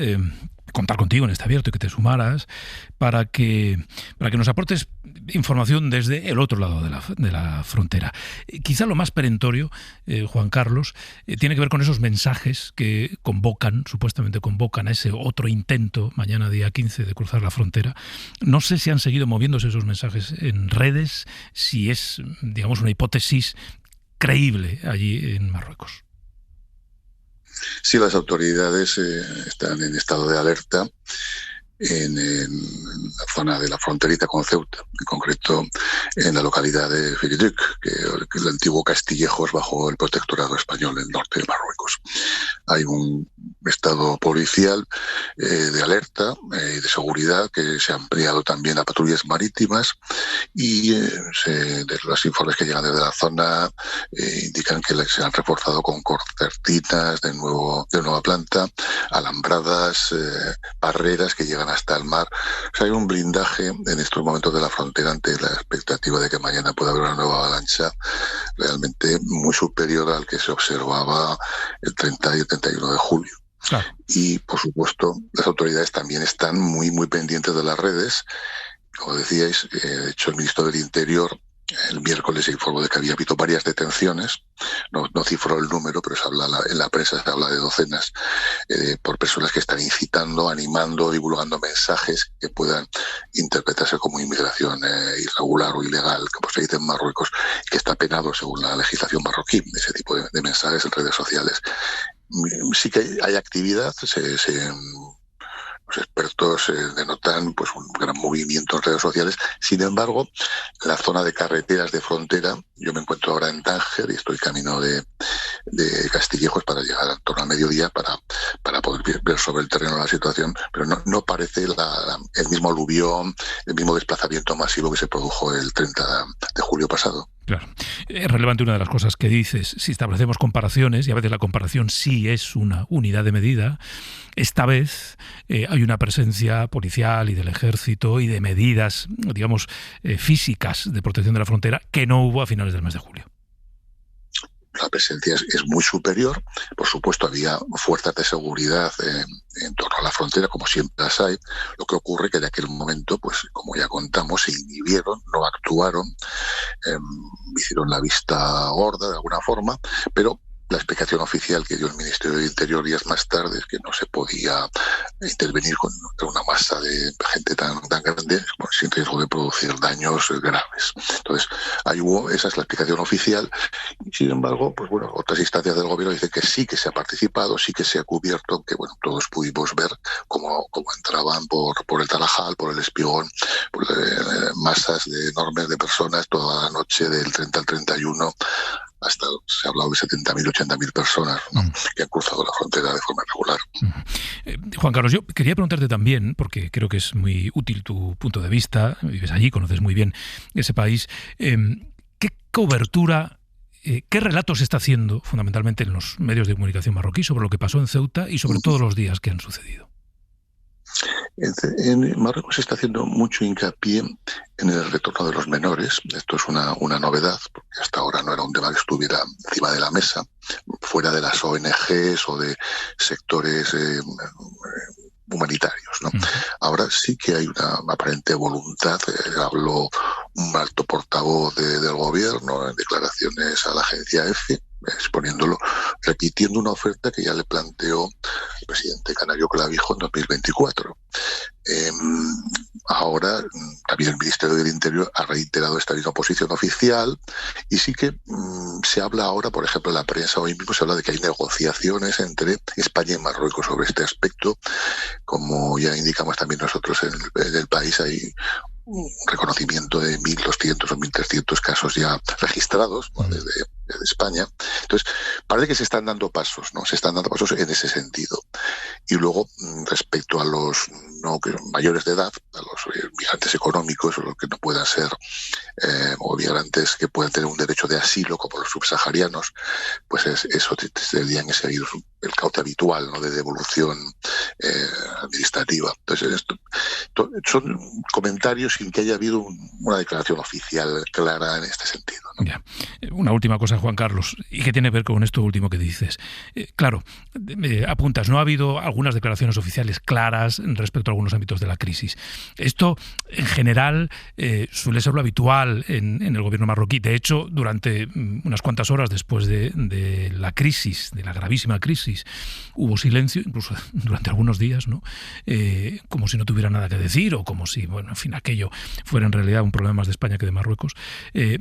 contar contigo en este abierto y que te sumaras para que nos aportes información desde el otro lado de la frontera. Quizá lo más perentorio, Juan Carlos, tiene que ver con esos mensajes que supuestamente convocan a ese otro intento, mañana día 15, de cruzar la frontera. No sé si han seguido moviéndose esos mensajes en redes, si es, digamos, una hipótesis creíble allí en Marruecos. Sí, las autoridades están en estado de alerta en la zona de la fronteriza con Ceuta, en concreto en la localidad de Feriduc, que es el antiguo Castillejos bajo el protectorado español en el norte de Marruecos. Hay un estado policial de alerta y de seguridad que se ha ampliado también a patrullas marítimas y de los informes que llegan desde la zona indican que se han reforzado con concertinas de nueva planta, alambradas, barreras que llegan hasta el mar. O sea, hay un blindaje en estos momentos de la frontera ante la expectativa de que mañana pueda haber una nueva avalancha realmente muy superior al que se observaba el 30 y el 31 de julio. Claro. Y, por supuesto, las autoridades también están muy, muy pendientes de las redes. Como decíais, de hecho, el ministro del Interior el miércoles se informó de que había habido varias detenciones, no cifró el número, pero en la prensa se habla de docenas, por personas que están incitando, animando, divulgando mensajes que puedan interpretarse como inmigración irregular o ilegal, como se dice en Marruecos, que está penado según la legislación marroquí, ese tipo de mensajes en redes sociales. Sí que hay actividad, los expertos denotan pues un gran movimiento en redes sociales. Sin embargo, la zona de carreteras de frontera, yo me encuentro ahora en Tánger y estoy camino de Castillejos para llegar en torno a mediodía para poder ver sobre el terreno la situación, pero no parece el mismo aluvión, el mismo desplazamiento masivo que se produjo el 30 de julio pasado. Claro. Es relevante una de las cosas que dices. Si establecemos comparaciones, y a veces la comparación sí es una unidad de medida, esta vez hay una presencia policial y del ejército y de medidas, digamos, físicas de protección de la frontera que no hubo a finales del mes de julio. La presencia es muy superior. Por supuesto, había fuerzas de seguridad en torno a la frontera, como siempre las hay. Lo que ocurre que en aquel momento, pues como ya contamos, se inhibieron, no actuaron, hicieron la vista gorda de alguna forma, pero la explicación oficial que dio el Ministerio del Interior días más tarde es que no se podía intervenir contra una masa de gente tan grande sin riesgo de producir daños graves. Entonces, esa es la explicación oficial. Sin embargo, pues bueno, otras instancias del gobierno dicen que sí que se ha participado, sí que se ha cubierto, que bueno, todos pudimos ver cómo entraban por el Tarajal, por el Espigón, por masas enormes de personas toda la noche del 30 al 31. Hasta se ha hablado de 70.000, 80.000 personas, ¿no?, que han cruzado la frontera de forma regular. Juan Carlos, yo quería preguntarte también, porque creo que es muy útil tu punto de vista, vives allí, conoces muy bien ese país, ¿qué cobertura, qué relato se está haciendo fundamentalmente en los medios de comunicación marroquí sobre lo que pasó en Ceuta y sobre todos los días que han sucedido? En Marruecos se está haciendo mucho hincapié en el retorno de los menores. Esto es una novedad, porque hasta ahora no era un tema que estuviera encima de la mesa, fuera de las ONGs o de sectores humanitarios, ¿no? Ahora sí que hay una aparente voluntad. Habló un alto portavoz del gobierno en declaraciones a la agencia EFE, exponiéndolo, repitiendo una oferta que ya le planteó el presidente canario Clavijo en 2024. Ahora también el Ministerio del Interior ha reiterado esta misma posición oficial y sí que se habla ahora, por ejemplo, en la prensa hoy mismo se habla de que hay negociaciones entre España y Marruecos sobre este aspecto. Como ya indicamos también nosotros en el país, hay un reconocimiento de 1.200 o 1.300 casos ya registrados desde España. Entonces, parece que se están dando pasos, ¿no? Se están dando pasos en ese sentido. Y luego, respecto a los no mayores de edad, a los migrantes económicos o los que no puedan ser, o migrantes que puedan tener un derecho de asilo, como los subsaharianos, pues eso tendrían que seguir el cauce habitual, ¿no?, de devolución administrativa. Entonces, son comentarios sin que haya habido una declaración oficial clara en este sentido, ¿no? Ya. Una última cosa, Juan Carlos, y que tiene que ver con esto último que dices. Claro, apuntas, no ha habido algunas declaraciones oficiales claras respecto a algunos ámbitos de la crisis. Esto, en general, suele ser lo habitual en el gobierno marroquí. De hecho, durante unas cuantas horas después de la crisis, de la gravísima crisis, hubo silencio, incluso durante algunos días, ¿no? Como si no tuviera nada que decir o como si, bueno, en fin, aquello fuera en realidad un problema más de España que de Marruecos.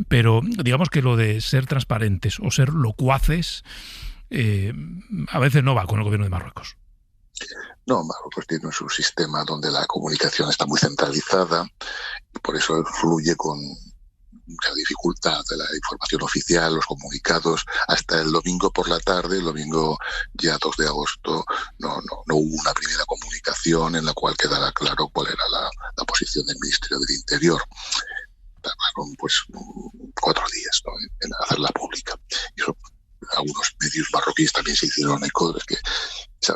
Pero digamos que lo de ser transparentes o ser locuaces a veces no va con el gobierno de Marruecos. No, Marruecos tiene su sistema donde la comunicación está muy centralizada y por eso fluye con mucha dificultad de la información oficial, los comunicados. Hasta el domingo por la tarde, el domingo ya 2 de agosto, no hubo una primera comunicación en la cual quedara claro cuál era la posición del Ministerio del Interior. Tardaron pues 4 días, ¿no?, en hacerla pública. Y eso, algunos medios marroquíes también se hicieron eco de que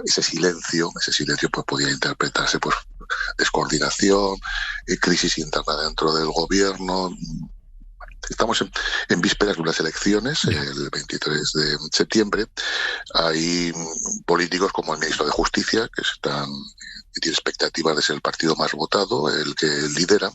ese silencio pues podía interpretarse pues descoordinación, crisis interna dentro del gobierno. Estamos en vísperas de unas elecciones, el 23 de septiembre. Hay políticos como el ministro de Justicia que tiene expectativas de ser el partido más votado, el que lidera,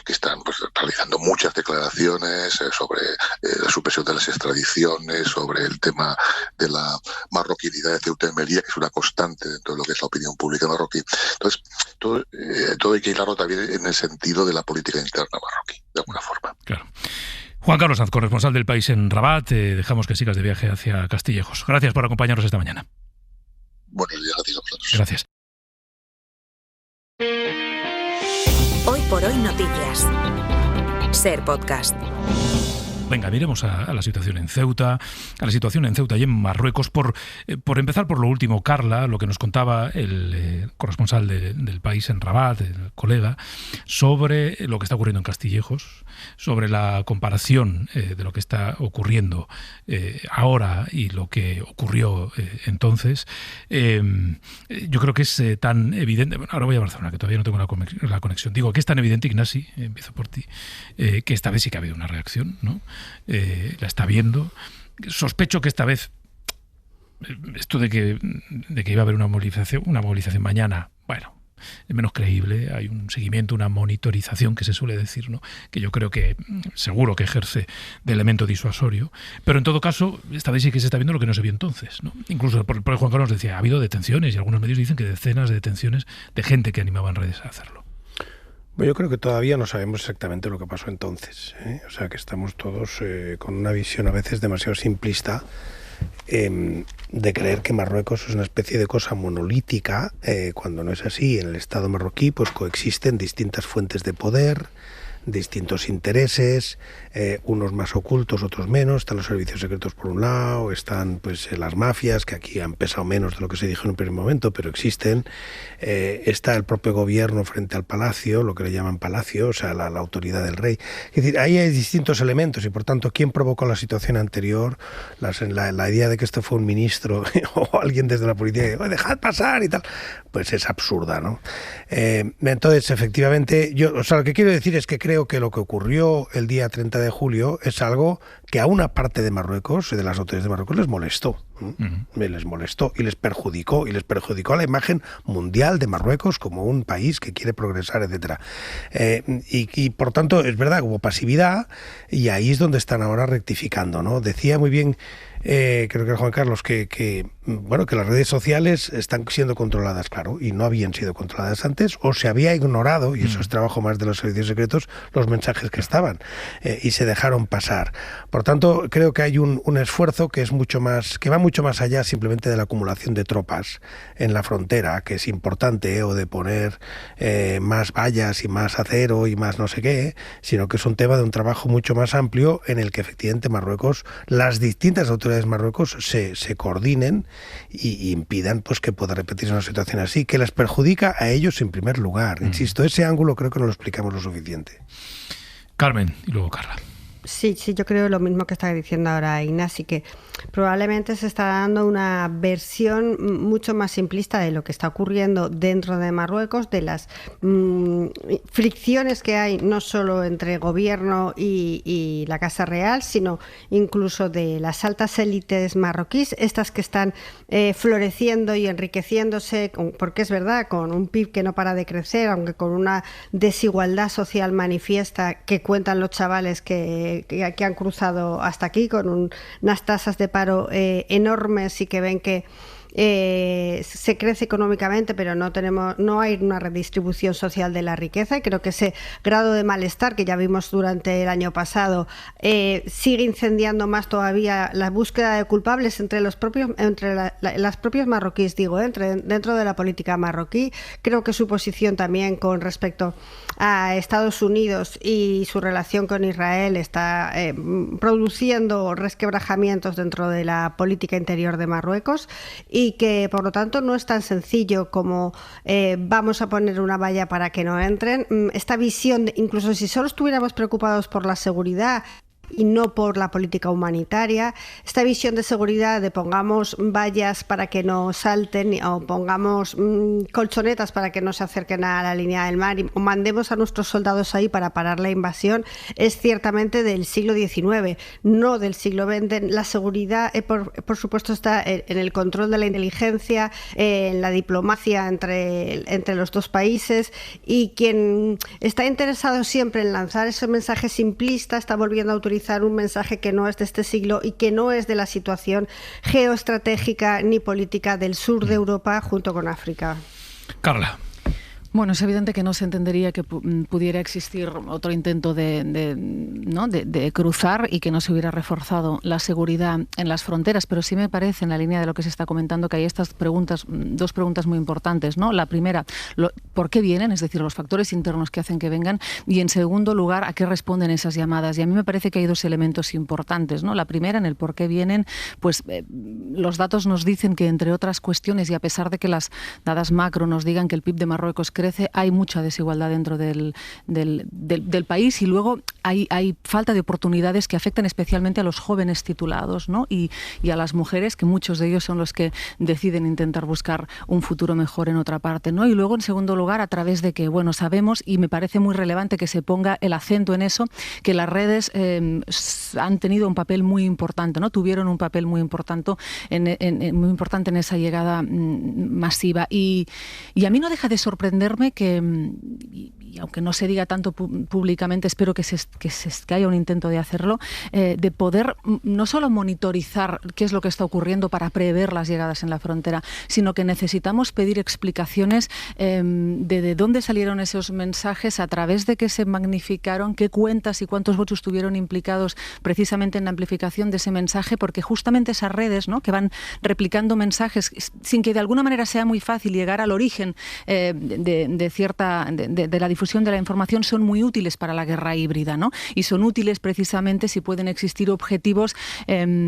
que están pues realizando muchas declaraciones sobre la supresión de las extradiciones, sobre el tema de la marroquinidad de Ceuta y Melilla, que es una constante dentro de lo que es la opinión pública marroquí. Entonces, todo hay que hilarlo también en el sentido de la política interna marroquí, de alguna forma. Claro. Juan Carlos Sanz, corresponsal del País en Rabat, dejamos que sigas de viaje hacia Castillejos. Gracias por acompañarnos esta mañana. Buenos días a ti, a vosotros. Gracias. Hoy por hoy noticias. Ser podcast. Venga, miremos a la situación en Ceuta, y en Marruecos. Por empezar por lo último, Carla, lo que nos contaba el corresponsal del País en Rabat, el colega, sobre lo que está ocurriendo en Castillejos, sobre la comparación de lo que está ocurriendo ahora y lo que ocurrió entonces. Yo creo que es tan evidente. Bueno, ahora voy a Barcelona, que todavía no tengo la conexión. Digo que es tan evidente, Ignasi, empiezo por ti, que esta vez sí que ha habido una reacción, ¿no? La está viendo. Sospecho que esta vez esto de que iba a haber una movilización mañana, bueno, es menos creíble. Hay un seguimiento, una monitorización que se suele decir, ¿no?, que yo creo que seguro que ejerce de elemento disuasorio, pero en todo caso esta vez sí que se está viendo lo que no se vio entonces, ¿no? Incluso por Juan Carlos decía, ha habido detenciones y algunos medios dicen que decenas de detenciones de gente que animaba en redes a hacerlo. Yo creo que todavía no sabemos exactamente lo que pasó entonces, ¿eh? O sea, que estamos todos con una visión a veces demasiado simplista de creer que Marruecos es una especie de cosa monolítica, cuando no es así. En el Estado marroquí pues coexisten distintas fuentes de poder, distintos intereses, unos más ocultos, otros menos. Están los servicios secretos por un lado, están pues las mafias, que aquí han pesado menos de lo que se dijo en un primer momento, pero existen. Está el propio gobierno frente al palacio, lo que le llaman palacio, o sea, la autoridad del rey. Es decir, ahí hay distintos elementos y por tanto, ¿quién provocó la situación anterior? La idea de que esto fue un ministro o alguien desde la policía, dejad pasar y tal, pues es absurda, ¿no? Entonces, efectivamente, lo que quiero decir es que creo que lo que ocurrió el día 30 de julio es algo que a una parte de Marruecos, de las autoridades de Marruecos, les molestó. Les molestó y les perjudicó a la imagen mundial de Marruecos como un país que quiere progresar, etcétera. Y por tanto, es verdad, hubo pasividad y ahí es donde están ahora rectificando, ¿no? Decía muy bien, creo que era Juan Carlos, que las redes sociales están siendo controladas, claro, y no habían sido controladas antes, o se había ignorado, y eso es trabajo más de los servicios secretos, los mensajes que estaban, y se dejaron pasar. Por tanto, creo que hay un esfuerzo que va mucho más allá simplemente de la acumulación de tropas en la frontera, que es importante, o de poner más vallas y más acero y más no sé qué, sino que es un tema de un trabajo mucho más amplio en el que efectivamente Marruecos, las distintas autoridades de Marruecos se coordinen y impidan pues que pueda repetirse una situación así, que les perjudica a ellos en primer lugar. Insisto, ese ángulo creo que no lo explicamos lo suficiente. Carmen, y luego Carla. Sí, yo creo lo mismo que está diciendo ahora Ignasi, que probablemente se está dando una versión mucho más simplista de lo que está ocurriendo dentro de Marruecos, de las fricciones que hay no solo entre gobierno y la Casa Real, sino incluso de las altas élites marroquíes, estas que están floreciendo y enriqueciéndose, porque es verdad, con un PIB que no para de crecer, aunque con una desigualdad social manifiesta que cuentan los chavales que han cruzado hasta aquí, con unas tasas de paro enormes y que ven que se crece económicamente, pero no hay una redistribución social de la riqueza, y creo que ese grado de malestar que ya vimos durante el año pasado sigue incendiando más todavía la búsqueda de culpables entre las propios marroquíes, dentro de la política marroquí. Creo que su posición también con respecto a Estados Unidos y su relación con Israel está produciendo resquebrajamientos dentro de la política interior de Marruecos, y que por lo tanto no es tan sencillo como vamos a poner una valla para que no entren. Esta visión, incluso si solo estuviéramos preocupados por la seguridad y no por la política humanitaria, esta visión de seguridad de pongamos vallas para que no salten o pongamos colchonetas para que no se acerquen a la línea del mar o mandemos a nuestros soldados ahí para parar la invasión, es ciertamente del siglo XIX, no del siglo XX. La seguridad, por supuesto, está en el control de la inteligencia, en la diplomacia entre los dos países, y quien está interesado siempre en lanzar ese mensaje simplista está volviendo a utilizar un mensaje que no es de este siglo y que no es de la situación geoestratégica ni política del sur de Europa junto con África. Carla. Bueno, es evidente que no se entendería que pudiera existir otro intento de cruzar y que no se hubiera reforzado la seguridad en las fronteras, pero sí me parece, en la línea de lo que se está comentando, que hay estas preguntas, dos preguntas muy importantes, ¿no? La primera, ¿por qué vienen? Es decir, los factores internos que hacen que vengan, y en segundo lugar, ¿a qué responden esas llamadas? Y a mí me parece que hay dos elementos importantes, ¿no? La primera, en el por qué vienen, pues los datos nos dicen que, entre otras cuestiones, y a pesar de que las dadas macro nos digan que el PIB de Marruecos crece, hay mucha desigualdad dentro del país, y luego hay falta de oportunidades que afectan especialmente a los jóvenes titulados, ¿no? y a las mujeres, que muchos de ellos son los que deciden intentar buscar un futuro mejor en otra parte, ¿no? Y luego, en segundo lugar, a través de que, bueno, sabemos, y me parece muy relevante que se ponga el acento en eso, que las redes han tenido un papel muy importante, ¿no? Tuvieron un papel muy importante en esa llegada masiva, y a mí no deja de sorprenderme que, y aunque no se diga tanto públicamente, espero que haya un intento de hacerlo, de poder no solo monitorizar qué es lo que está ocurriendo para prever las llegadas en la frontera, sino que necesitamos pedir explicaciones de dónde salieron esos mensajes, a través de qué se magnificaron, qué cuentas y cuántos votos estuvieron implicados precisamente en la amplificación de ese mensaje, porque justamente esas redes, ¿no?, que van replicando mensajes sin que de alguna manera sea muy fácil llegar al origen de la difusión de la información, son muy útiles para la guerra híbrida, ¿no? Y son útiles precisamente si pueden existir objetivos de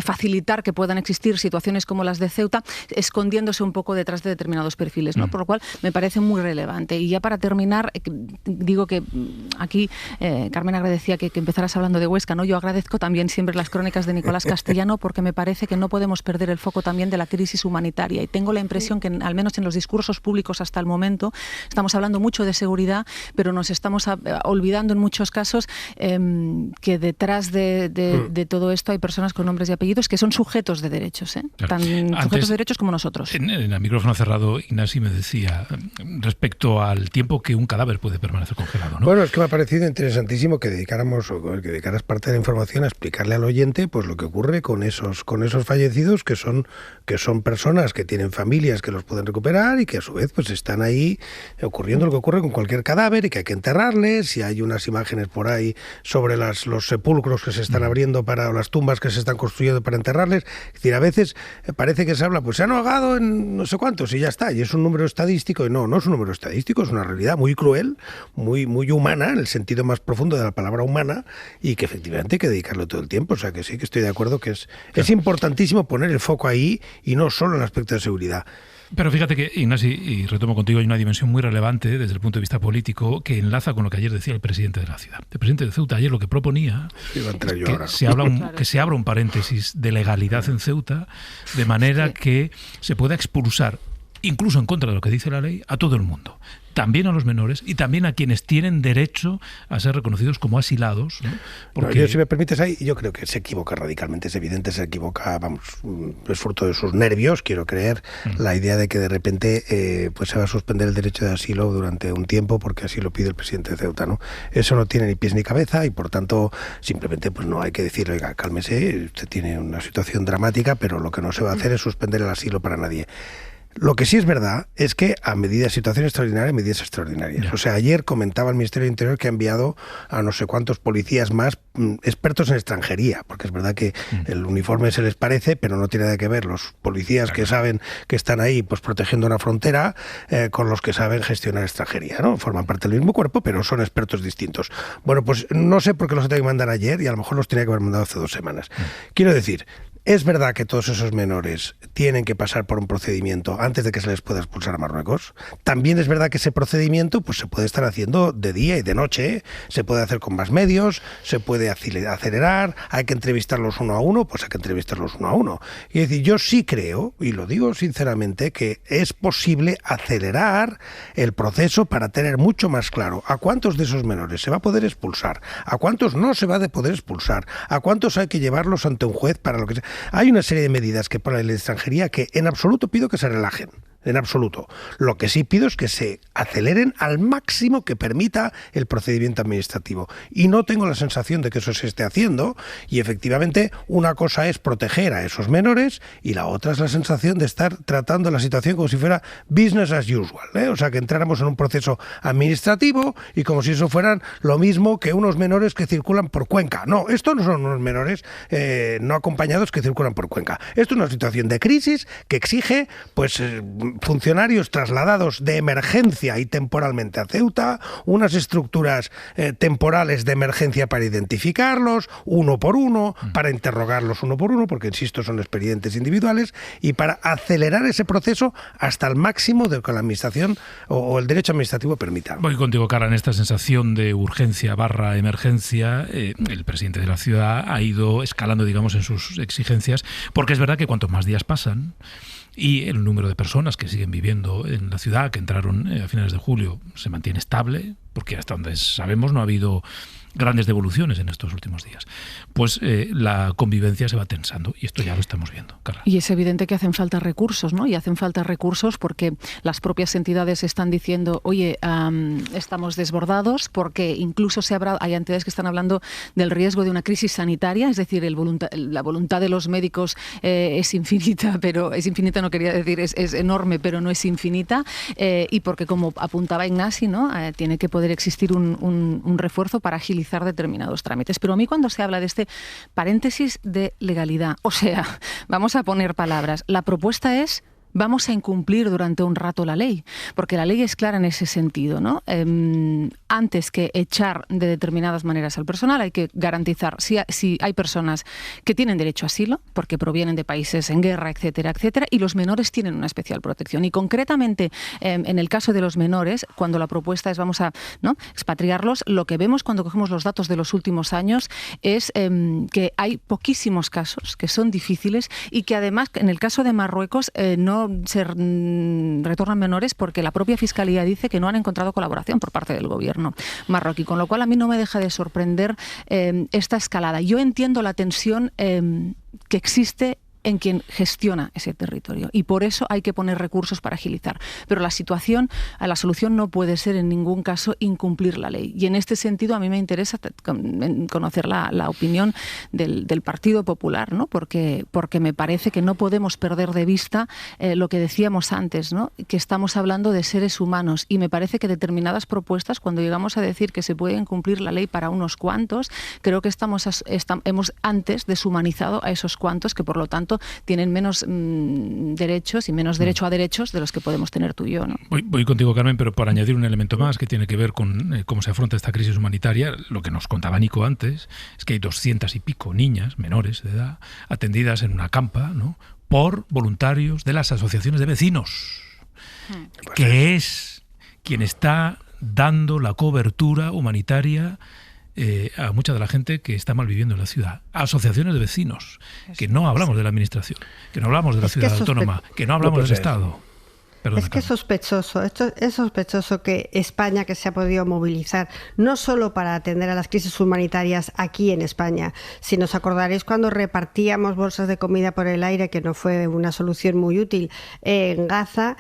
facilitar que puedan existir situaciones como las de Ceuta, escondiéndose un poco detrás de determinados perfiles, ¿no? Por lo cual me parece muy relevante. Y ya para terminar, digo que aquí Carmen agradecía que empezaras hablando de Huesca, ¿no? Yo agradezco también siempre las crónicas de Nicolás Castellano, porque me parece que no podemos perder el foco también de la crisis humanitaria, y tengo la impresión que, al menos en los discursos públicos hasta el momento, estamos hablando mucho de seguridad, pero nos estamos olvidando en muchos casos que detrás de todo esto hay personas con nombres y apellidos que son sujetos de derechos, Claro. Tan sujetos de derechos como nosotros. En el micrófono cerrado, Ignasi me decía respecto al tiempo que un cadáver puede permanecer congelado, ¿no? Bueno, es que me ha parecido interesantísimo que dedicaras parte de la información a explicarle al oyente pues lo que ocurre con esos fallecidos, que son personas que tienen familias que los pueden recuperar y que a su vez pues están ahí ocurriendo lo que ocurre con cualquier cadáver, y que hay que enterrarles. Y hay unas imágenes por ahí sobre los sepulcros que se están abriendo o las tumbas que se están construyendo para enterrarles. Es decir, a veces parece que se habla, pues se han ahogado en no sé cuántos y ya está, y es un número estadístico, y no es un número estadístico, es una realidad muy cruel, muy humana, en el sentido más profundo de la palabra humana, y que efectivamente hay que dedicarle todo el tiempo. O sea que sí, que estoy de acuerdo que es importantísimo poner el foco ahí, y no solo en el aspecto de seguridad. Pero fíjate que, Ignasi, y retomo contigo, hay una dimensión muy relevante desde el punto de vista político que enlaza con lo que ayer decía el presidente de la ciudad. El presidente de Ceuta ayer lo que proponía que se abra un paréntesis de legalidad en Ceuta, de manera que se pueda expulsar incluso en contra de lo que dice la ley, a todo el mundo. También a los menores y también a quienes tienen derecho a ser reconocidos como asilados, ¿no? Porque... si me permites ahí, yo creo que se equivoca radicalmente, es evidente, se equivoca, vamos, es fruto de sus nervios, quiero creer, la idea de que de repente pues se va a suspender el derecho de asilo durante un tiempo porque así lo pide el presidente de Ceuta, ¿no? Eso no tiene ni pies ni cabeza y por tanto simplemente pues no hay que decir, oiga, cálmese, usted tiene una situación dramática, pero lo que no se va a hacer es suspender el asilo para nadie. Lo que sí es verdad es que a situación extraordinaria, medidas extraordinarias. Yeah. O sea, ayer comentaba el Ministerio del Interior que ha enviado a no sé cuántos policías más expertos en extranjería, porque es verdad que el uniforme se les parece, pero no tiene nada que ver los policías que saben que están ahí pues protegiendo una frontera con los que saben gestionar extranjería, ¿no? Forman parte del mismo cuerpo, pero son expertos distintos. Bueno, pues no sé por qué los tenía que mandar ayer y a lo mejor los tenía que haber mandado hace 2 semanas. Quiero decir, es verdad que todos esos menores tienen que pasar por un procedimiento antes de que se les pueda expulsar a Marruecos. También es verdad que ese procedimiento pues se puede estar haciendo de día y de noche, se puede hacer con más medios, se puede acelerar, hay que entrevistarlos uno a uno, pues hay que entrevistarlos uno a uno. Y es decir, yo sí creo, y lo digo sinceramente, que es posible acelerar el proceso para tener mucho más claro a cuántos de esos menores se va a poder expulsar, a cuántos no se va a poder expulsar, a cuántos hay que llevarlos ante un juez para lo que sea. Hay una serie de medidas que pone la ley de extranjería que en absoluto pido que se relajen. En absoluto. Lo que sí pido es que se aceleren al máximo que permita el procedimiento administrativo. Y no tengo la sensación de que eso se esté haciendo. Y efectivamente, una cosa es proteger a esos menores y la otra es la sensación de estar tratando la situación como si fuera business as usual, ¿eh? O sea, que entráramos en un proceso administrativo y como si eso fueran lo mismo que unos menores que circulan por Cuenca. No, estos no son unos menores no acompañados que circulan por Cuenca. Esto es una situación de crisis que exige, pues, funcionarios trasladados de emergencia y temporalmente a Ceuta, unas estructuras temporales de emergencia para identificarlos uno por uno, para interrogarlos uno por uno, porque insisto, son expedientes individuales, y para acelerar ese proceso hasta el máximo de que la administración o el derecho administrativo permita. Voy contigo, Carla, en esta sensación de urgencia / emergencia. El presidente de la ciudad ha ido escalando, digamos, en sus exigencias, porque es verdad que cuantos más días pasan, y el número de personas que siguen viviendo en la ciudad, que entraron a finales de julio, se mantiene estable, porque hasta donde sabemos no ha habido grandes devoluciones en estos últimos días. Pues la convivencia se va tensando y esto ya lo estamos viendo, Carla. Y es evidente que hacen falta recursos, ¿no? Y hacen falta recursos porque las propias entidades están diciendo, oye, estamos desbordados, porque incluso hay entidades que están hablando del riesgo de una crisis sanitaria, es decir, la voluntad de los médicos es infinita, pero es infinita, no quería decir, es enorme, pero no es infinita, y porque, como apuntaba Ignasi, ¿no? Tiene que poder existir un refuerzo para agilizar determinados trámites. Pero a mí, cuando se habla de este paréntesis de legalidad, o sea, vamos a poner palabras, la propuesta es: vamos a incumplir durante un rato la ley, porque la ley es clara en ese sentido, ¿no? Antes que echar de determinadas maneras al personal, hay que garantizar si hay personas que tienen derecho a asilo, porque provienen de países en guerra, etcétera, etcétera, y los menores tienen una especial protección. Y concretamente, en el caso de los menores, cuando la propuesta es vamos a expatriarlos, lo que vemos cuando cogemos los datos de los últimos años es que hay poquísimos casos que son difíciles y que además, en el caso de Marruecos, no se retornan menores porque la propia Fiscalía dice que no han encontrado colaboración por parte del gobierno marroquí, con lo cual a mí no me deja de sorprender esta escalada. Yo entiendo la tensión que existe en quien gestiona ese territorio y por eso hay que poner recursos para agilizar. Pero la solución no puede ser en ningún caso incumplir la ley. Y en este sentido a mí me interesa conocer la opinión del Partido Popular, ¿no? Porque me parece que no podemos perder de vista lo que decíamos antes, ¿no? Que estamos hablando de seres humanos y me parece que determinadas propuestas, cuando llegamos a decir que se puede incumplir la ley para unos cuantos, creo que hemos antes deshumanizado a esos cuantos que, por lo tanto, tienen menos derechos y menos derecho a derechos de los que podemos tener tú y yo, ¿no? Voy contigo, Carmen, pero por añadir un elemento más que tiene que ver con cómo se afronta esta crisis humanitaria. Lo que nos contaba Nico antes es que hay 200 y pico niñas menores de edad atendidas en una campa, ¿no? Por voluntarios de las asociaciones de vecinos, que es quien está dando la cobertura humanitaria a mucha de la gente que está mal viviendo en la ciudad. Asociaciones de vecinos, que no hablamos de la administración, que no hablamos de la ciudad autónoma, que no hablamos del Estado. Perdona, es que es sospechoso que España, que se ha podido movilizar no solo para atender a las crisis humanitarias aquí en España, si nos acordaréis cuando repartíamos bolsas de comida por el aire, que no fue una solución muy útil en Gaza,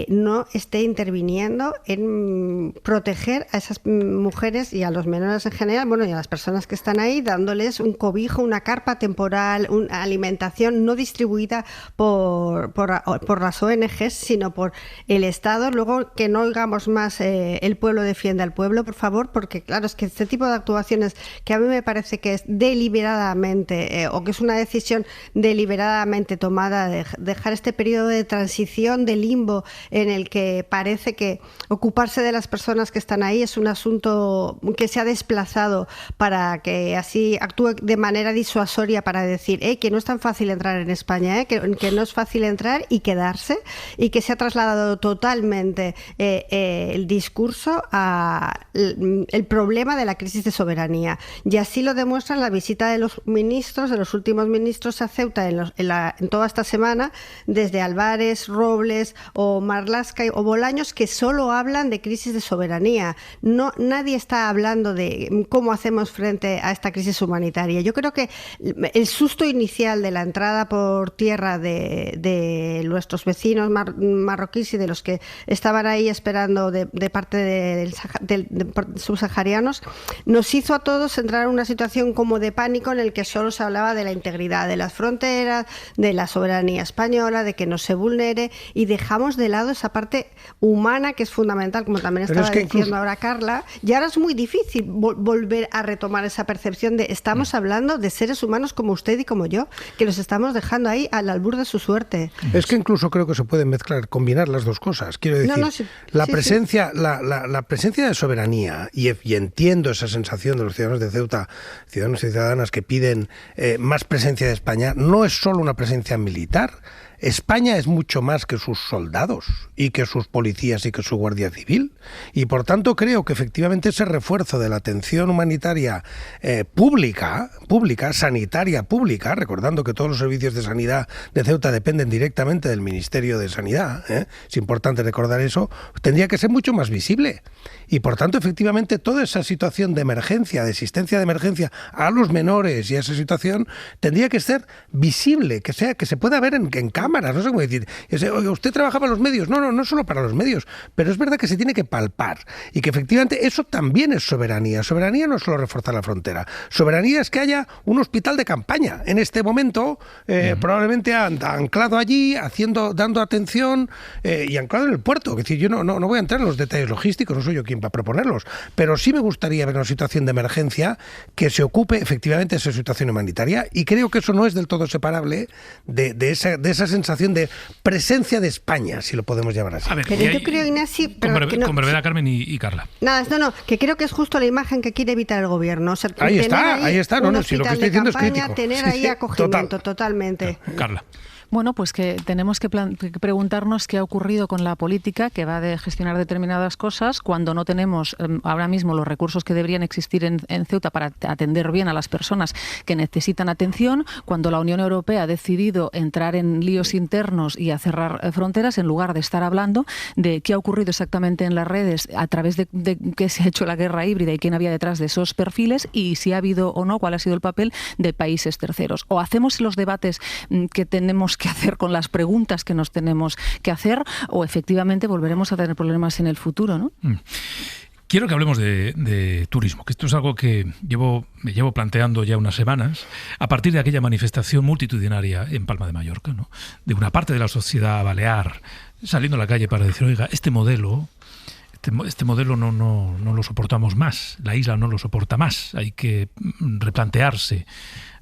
no esté interviniendo en proteger a esas mujeres y a los menores en general, bueno, y a las personas que están ahí, dándoles un cobijo, una carpa temporal, una alimentación no distribuida por las ONGs, sino por el Estado. Luego, que no oigamos más el pueblo defiende al pueblo, por favor, porque claro, es que este tipo de actuaciones que a mí me parece que es deliberadamente o que es una decisión deliberadamente tomada de dejar este periodo de transición, de limbo, en el que parece que ocuparse de las personas que están ahí es un asunto que se ha desplazado para que así actúe de manera disuasoria para decir que no es tan fácil entrar en España, que no es fácil entrar y quedarse, y que se ha trasladado totalmente el discurso al problema de la crisis de soberanía. Y así lo demuestra la visita de los ministros, de los últimos ministros a Ceuta en toda esta semana, desde Álvarez, Robles o Marlaska o Bolaños, que solo hablan de crisis de soberanía. Nadie está hablando de cómo hacemos frente a esta crisis humanitaria. Yo creo que el susto inicial de la entrada por tierra de nuestros vecinos marroquíes y de los que estaban ahí esperando de parte de subsaharianos nos hizo a todos entrar en una situación como de pánico en el que solo se hablaba de la integridad de las fronteras, de la soberanía española, de que no se vulnere, y dejamos de lado esa parte humana que es fundamental, como también estaba diciendo ahora Carla, y ahora es muy difícil volver a retomar esa percepción de estamos hablando de seres humanos como usted y como yo, que los estamos dejando ahí al albur de su suerte. Es que incluso creo que se pueden combinar las dos cosas. Quiero decir, la presencia de soberanía, y entiendo esa sensación de los ciudadanos de Ceuta, ciudadanos y ciudadanas que piden más presencia de España, no es solo una presencia militar. España es mucho más que sus soldados y que sus policías y que su Guardia Civil, y por tanto creo que efectivamente ese refuerzo de la atención humanitaria pública, sanitaria pública, recordando que todos los servicios de sanidad de Ceuta dependen directamente del Ministerio de Sanidad, es importante recordar eso, tendría que ser mucho más visible, y por tanto efectivamente toda esa situación de emergencia, de asistencia de emergencia a los menores y a esa situación tendría que ser visible, que se pueda ver en cámara. No sé cómo decir, oiga, usted trabaja para los medios, no solo para los medios, pero es verdad que se tiene que palpar y que efectivamente eso también es soberanía. Soberanía no es solo reforzar la frontera, soberanía es que haya un hospital de campaña en este momento, probablemente anclado allí, dando atención y anclado en el puerto. Es decir, yo no voy a entrar en los detalles logísticos, no soy yo quien para proponerlos, pero sí me gustaría ver una situación de emergencia que se ocupe efectivamente de esa situación humanitaria, y creo que eso no es del todo separable de esa sensación de presencia de España, si lo podemos llamar así. A ver, pero yo creo, Ignacio... Con brevedad, Carmen y Carla. Que creo que es justo la imagen que quiere evitar el gobierno. O sea, ahí está. Si lo que estoy diciendo es crítico. Tener ahí acogimiento, totalmente. Carla. Bueno, pues que tenemos que preguntarnos qué ha ocurrido con la política que va de gestionar determinadas cosas cuando no tenemos ahora mismo los recursos que deberían existir en Ceuta para atender bien a las personas que necesitan atención, cuando la Unión Europea ha decidido entrar en líos internos y a cerrar fronteras en lugar de estar hablando de qué ha ocurrido exactamente en las redes a través de qué se ha hecho la guerra híbrida y quién había detrás de esos perfiles, y si ha habido o no, cuál ha sido el papel de países terceros. O hacemos los debates que tenemos que hacer con las preguntas que nos tenemos que hacer, o efectivamente volveremos a tener problemas en el futuro, ¿no? Quiero que hablemos de turismo, que esto es algo que me llevo planteando ya unas semanas, a partir de aquella manifestación multitudinaria en Palma de Mallorca, ¿no? De una parte de la sociedad balear saliendo a la calle para decir, oiga, este modelo no lo soportamos más, la isla no lo soporta más, hay que replantearse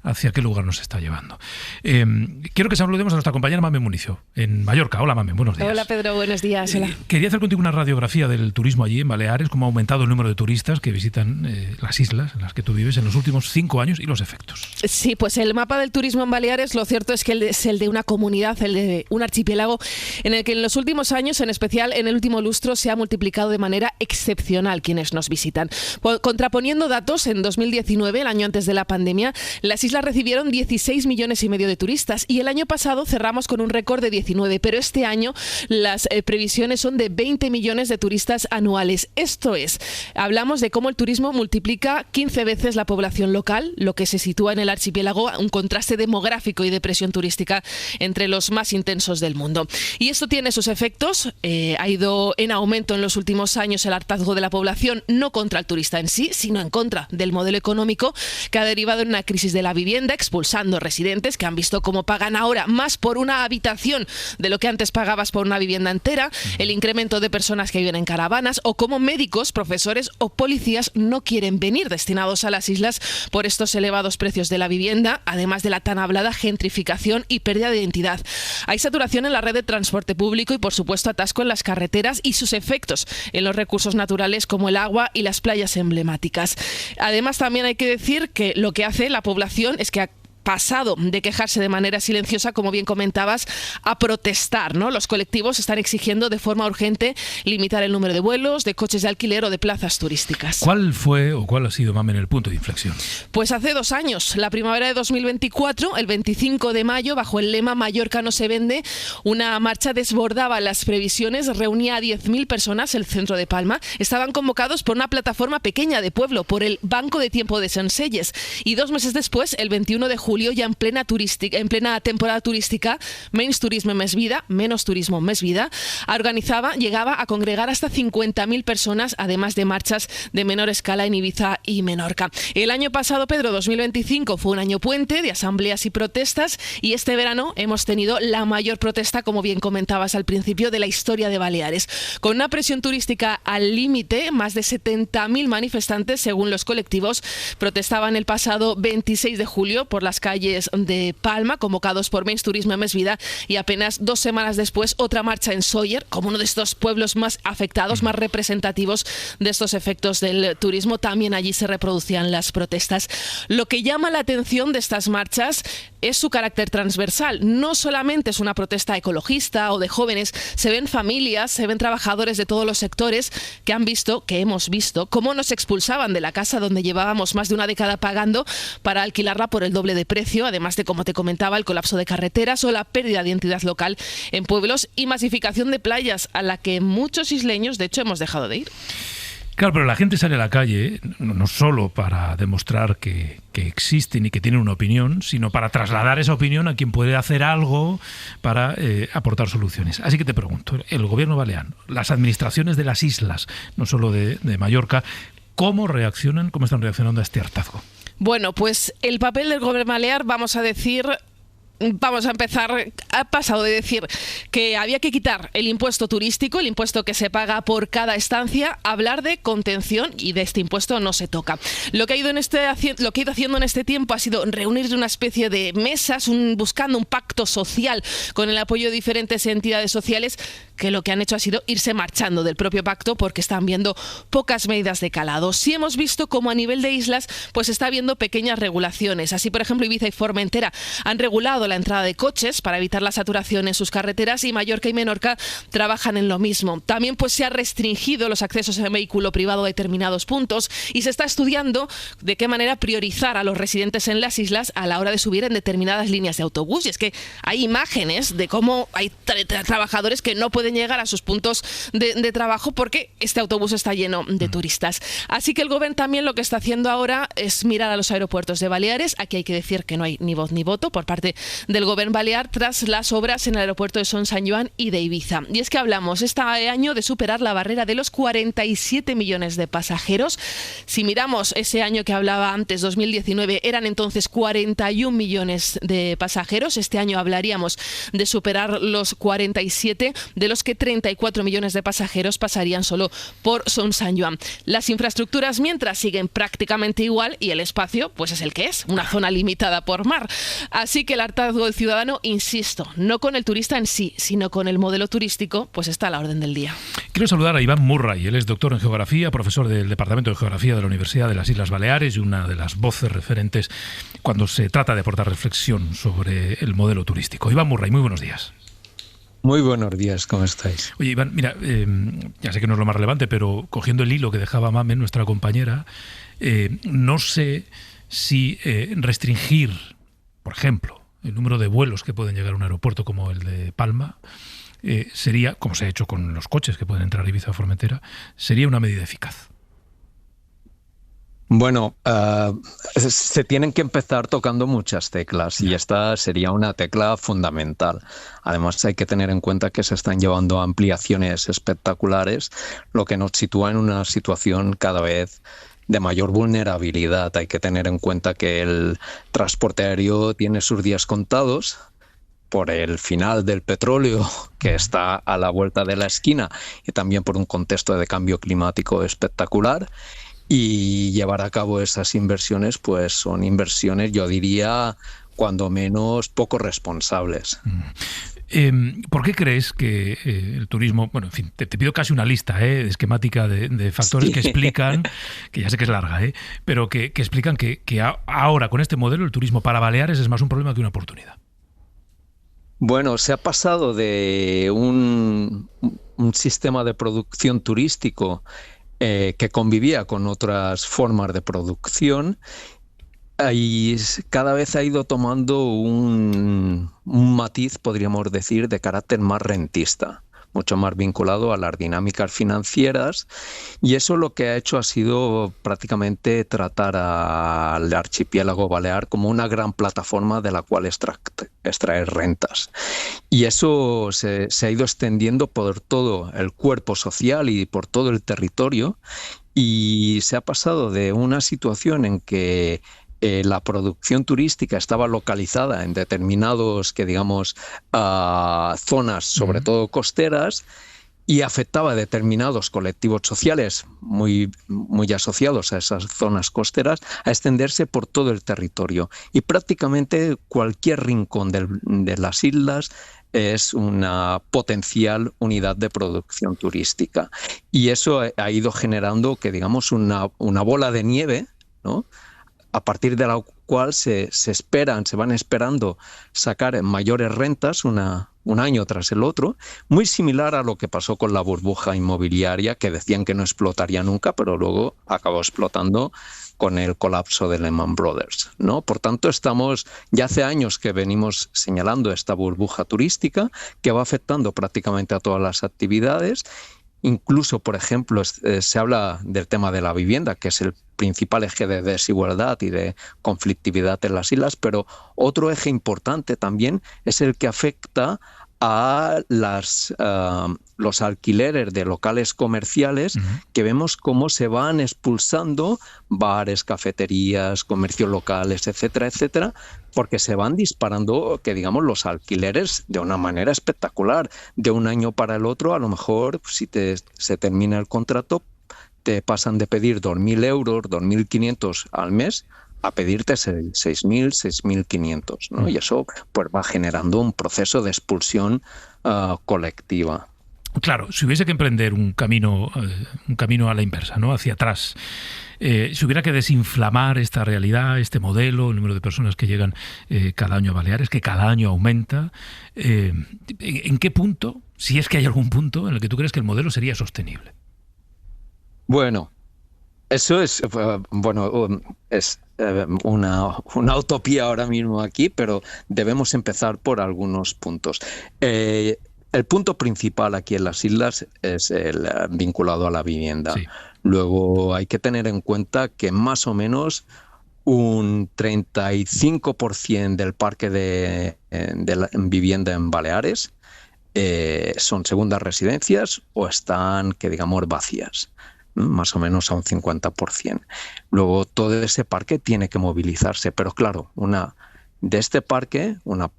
hacia qué lugar nos está llevando. Quiero que saludemos a nuestra compañera Mamen Municio, en Mallorca. Hola, Mamen, buenos días. Hola, Pedro, buenos días. Hola. Quería hacer contigo una radiografía del turismo allí en Baleares, cómo ha aumentado el número de turistas que visitan las islas en las que tú vives en los últimos 5 años y los efectos. Sí, pues el mapa del turismo en Baleares, lo cierto es que es el de una comunidad, el de un archipiélago en el que en los últimos años, en especial en el último lustro, se ha multiplicado de manera excepcional quienes nos visitan. Contraponiendo datos, en 2019, el año antes de la pandemia, las islas islas recibieron 16,5 millones de turistas y el año pasado cerramos con un récord de 19, pero este año las previsiones son de 20 millones de turistas anuales. Esto es, hablamos de cómo el turismo multiplica 15 veces la población local, lo que se sitúa en el archipiélago, un contraste demográfico y de presión turística entre los más intensos del mundo. Y esto tiene sus efectos. Ha ido en aumento en los últimos años el hartazgo de la población, no contra el turista en sí, sino en contra del modelo económico que ha derivado en una crisis de la vivienda, expulsando residentes que han visto cómo pagan ahora más por una habitación de lo que antes pagabas por una vivienda entera, el incremento de personas que viven en caravanas o cómo médicos, profesores o policías no quieren venir destinados a las islas por estos elevados precios de la vivienda, además de la tan hablada gentrificación y pérdida de identidad. Hay saturación en la red de transporte público y, por supuesto, atasco en las carreteras y sus efectos en los recursos naturales como el agua y las playas emblemáticas. Además, también hay que decir que lo que hace la población es que ha pasado de quejarse de manera silenciosa, como bien comentabas, a protestar, ¿no? Los colectivos están exigiendo de forma urgente limitar el número de vuelos, de coches de alquiler o de plazas turísticas. ¿Cuál fue o cuál ha sido, Mamen, el punto de inflexión? Pues hace 2 años, la primavera de 2024, el 25 de mayo, bajo el lema Mallorca no se vende, una marcha desbordaba las previsiones, reunía a 10.000 personas, el centro de Palma. Estaban convocados por una plataforma pequeña de pueblo, por el Banco de Tiempo de Senselles. Y 2 meses después, el 21 de julio, ya en plena temporada turística, Menys turisme més vida, menos turismo més vida, llegaba a congregar hasta 50.000 personas, además de marchas de menor escala en Ibiza y Menorca. El año pasado, Pedro, 2025, fue un año puente de asambleas y protestas, y este verano hemos tenido la mayor protesta, como bien comentabas al principio, de la historia de Baleares. Con una presión turística al límite, más de 70.000 manifestantes, según los colectivos, protestaban el pasado 26 de julio por las calles de Palma, convocados por Menys turisme més vida, y apenas 2 semanas después otra marcha en Sóller, como uno de estos pueblos más afectados, más representativos de estos efectos del turismo. También allí se reproducían las protestas. Lo que llama la atención de estas marchas es su carácter transversal. No solamente es una protesta ecologista o de jóvenes, se ven familias, se ven trabajadores de todos los sectores que hemos visto cómo nos expulsaban de la casa donde llevábamos más de una década pagando para alquilarla por el doble de precio, además de, como te comentaba, el colapso de carreteras o la pérdida de identidad local en pueblos y masificación de playas a la que muchos isleños, de hecho, hemos dejado de ir. Claro, pero la gente sale a la calle no solo para demostrar que existen y que tienen una opinión, sino para trasladar esa opinión a quien puede hacer algo para aportar soluciones. Así que te pregunto, el gobierno balear, las administraciones de las islas, no solo de Mallorca, ¿cómo están reaccionando a este hartazgo? Bueno, pues el papel del gobierno balear, vamos a empezar, ha pasado de decir que había que quitar el impuesto turístico, el impuesto que se paga por cada estancia, a hablar de contención, y de este impuesto no se toca. Lo que ha ido haciendo en este tiempo ha sido reunir una especie de mesas, buscando un pacto social con el apoyo de diferentes entidades sociales, que lo que han hecho ha sido irse marchando del propio pacto porque están viendo pocas medidas de calado. Sí hemos visto como a nivel de islas pues está habiendo pequeñas regulaciones. Así, por ejemplo, Ibiza y Formentera han regulado la entrada de coches para evitar la saturación en sus carreteras, y Mallorca y Menorca trabajan en lo mismo. También pues se ha restringido los accesos en vehículo privado a determinados puntos, y se está estudiando de qué manera priorizar a los residentes en las islas a la hora de subir en determinadas líneas de autobús. Y es que hay imágenes de cómo hay trabajadores que no pueden llegar a sus puntos de trabajo porque este autobús está lleno de turistas. Así que el gobierno también lo que está haciendo ahora es mirar a los aeropuertos de Baleares. Aquí hay que decir que no hay ni voz ni voto por parte del gobierno balear tras las obras en el aeropuerto de Son Sant Joan y de Ibiza. Y es que hablamos este año de superar la barrera de los 47 millones de pasajeros. Si miramos ese año que hablaba antes, 2019, eran entonces 41 millones de pasajeros. Este año hablaríamos de superar los 47, de los que 34 millones de pasajeros pasarían solo por Son Sant Joan. Las infraestructuras mientras siguen prácticamente igual, y el espacio pues es el que es, una zona limitada por mar. Así que el hartazgo del ciudadano, insisto, no con el turista en sí, sino con el modelo turístico, pues está a la orden del día. Quiero saludar a Iván Murray. Él es doctor en Geografía, profesor del Departamento de Geografía de la Universidad de las Islas Baleares y una de las voces referentes cuando se trata de aportar reflexión sobre el modelo turístico. Iván Murray, muy buenos días. Muy buenos días, ¿cómo estáis? Oye, Iván, mira, ya sé que no es lo más relevante, pero cogiendo el hilo que dejaba Mamen, nuestra compañera, no sé si restringir, por ejemplo, el número de vuelos que pueden llegar a un aeropuerto como el de Palma sería, como se ha hecho con los coches que pueden entrar a Ibiza o Formentera, sería una medida eficaz. Bueno, se tienen que empezar tocando muchas teclas y esta sería una tecla fundamental. Además, hay que tener en cuenta que se están llevando ampliaciones espectaculares, lo que nos sitúa en una situación cada vez de mayor vulnerabilidad. Hay que tener en cuenta que el transporte aéreo tiene sus días contados por el final del petróleo, que está a la vuelta de la esquina, y también por un contexto de cambio climático espectacular. Y llevar a cabo esas inversiones, pues son inversiones, yo diría, cuando menos poco responsables. ¿Por qué crees que el turismo, bueno, en fin, te pido casi una lista esquemática de factores que explican, que ya sé que es larga, pero que explican que ahora con este modelo el turismo para Baleares es más un problema que una oportunidad? Bueno, se ha pasado de un sistema de producción turístico que convivía con otras formas de producción y cada vez ha ido tomando un matiz, podríamos decir, de carácter más rentista, mucho más vinculado a las dinámicas financieras, y eso lo que ha hecho ha sido prácticamente tratar al archipiélago balear como una gran plataforma de la cual extraer rentas. Y eso se ha ido extendiendo por todo el cuerpo social y por todo el territorio, y se ha pasado de una situación en que la producción turística estaba localizada en determinados, zonas, sobre todo costeras, y afectaba a determinados colectivos sociales muy asociados a esas zonas costeras, a extenderse por todo el territorio. Y prácticamente cualquier rincón de las islas es una potencial unidad de producción turística. Y eso ha ido generando una bola de nieve, ¿no?, a partir de la cual se van esperando sacar mayores rentas un año tras el otro, muy similar a lo que pasó con la burbuja inmobiliaria, que decían que no explotaría nunca, pero luego acabó explotando con el colapso de Lehman Brothers, ¿no? Por tanto, ya hace años que venimos señalando esta burbuja turística que va afectando prácticamente a todas las actividades. Incluso, por ejemplo, se habla del tema de la vivienda, que es el principal eje de desigualdad y de conflictividad en las islas, pero otro eje importante también es el que afecta a los alquileres de locales comerciales, que vemos cómo se van expulsando bares, cafeterías, comercios locales, etcétera, etcétera, porque se van disparando, los alquileres de una manera espectacular. De un año para el otro, a lo mejor, si se termina el contrato, te pasan de pedir 2.000 euros, 2.500 al mes, a pedirte 6.000, 6.500, ¿no? Y eso pues va generando un proceso de expulsión colectiva. Claro, si hubiese que emprender un camino a la inversa, ¿no?, hacia atrás, si hubiera que desinflamar esta realidad, este modelo, el número de personas que llegan cada año a Baleares, que cada año aumenta, ¿en qué punto, si es que hay algún punto en el que tú crees que el modelo sería sostenible? Bueno, eso es una utopía ahora mismo aquí, pero debemos empezar por algunos puntos. El punto principal aquí en las islas es el vinculado a la vivienda. Sí. Luego hay que tener en cuenta que más o menos un 35% del parque de la vivienda en Baleares son segundas residencias o están, vacías. Más o menos a un 50%. Luego todo ese parque tiene que movilizarse, pero claro, de este parque, una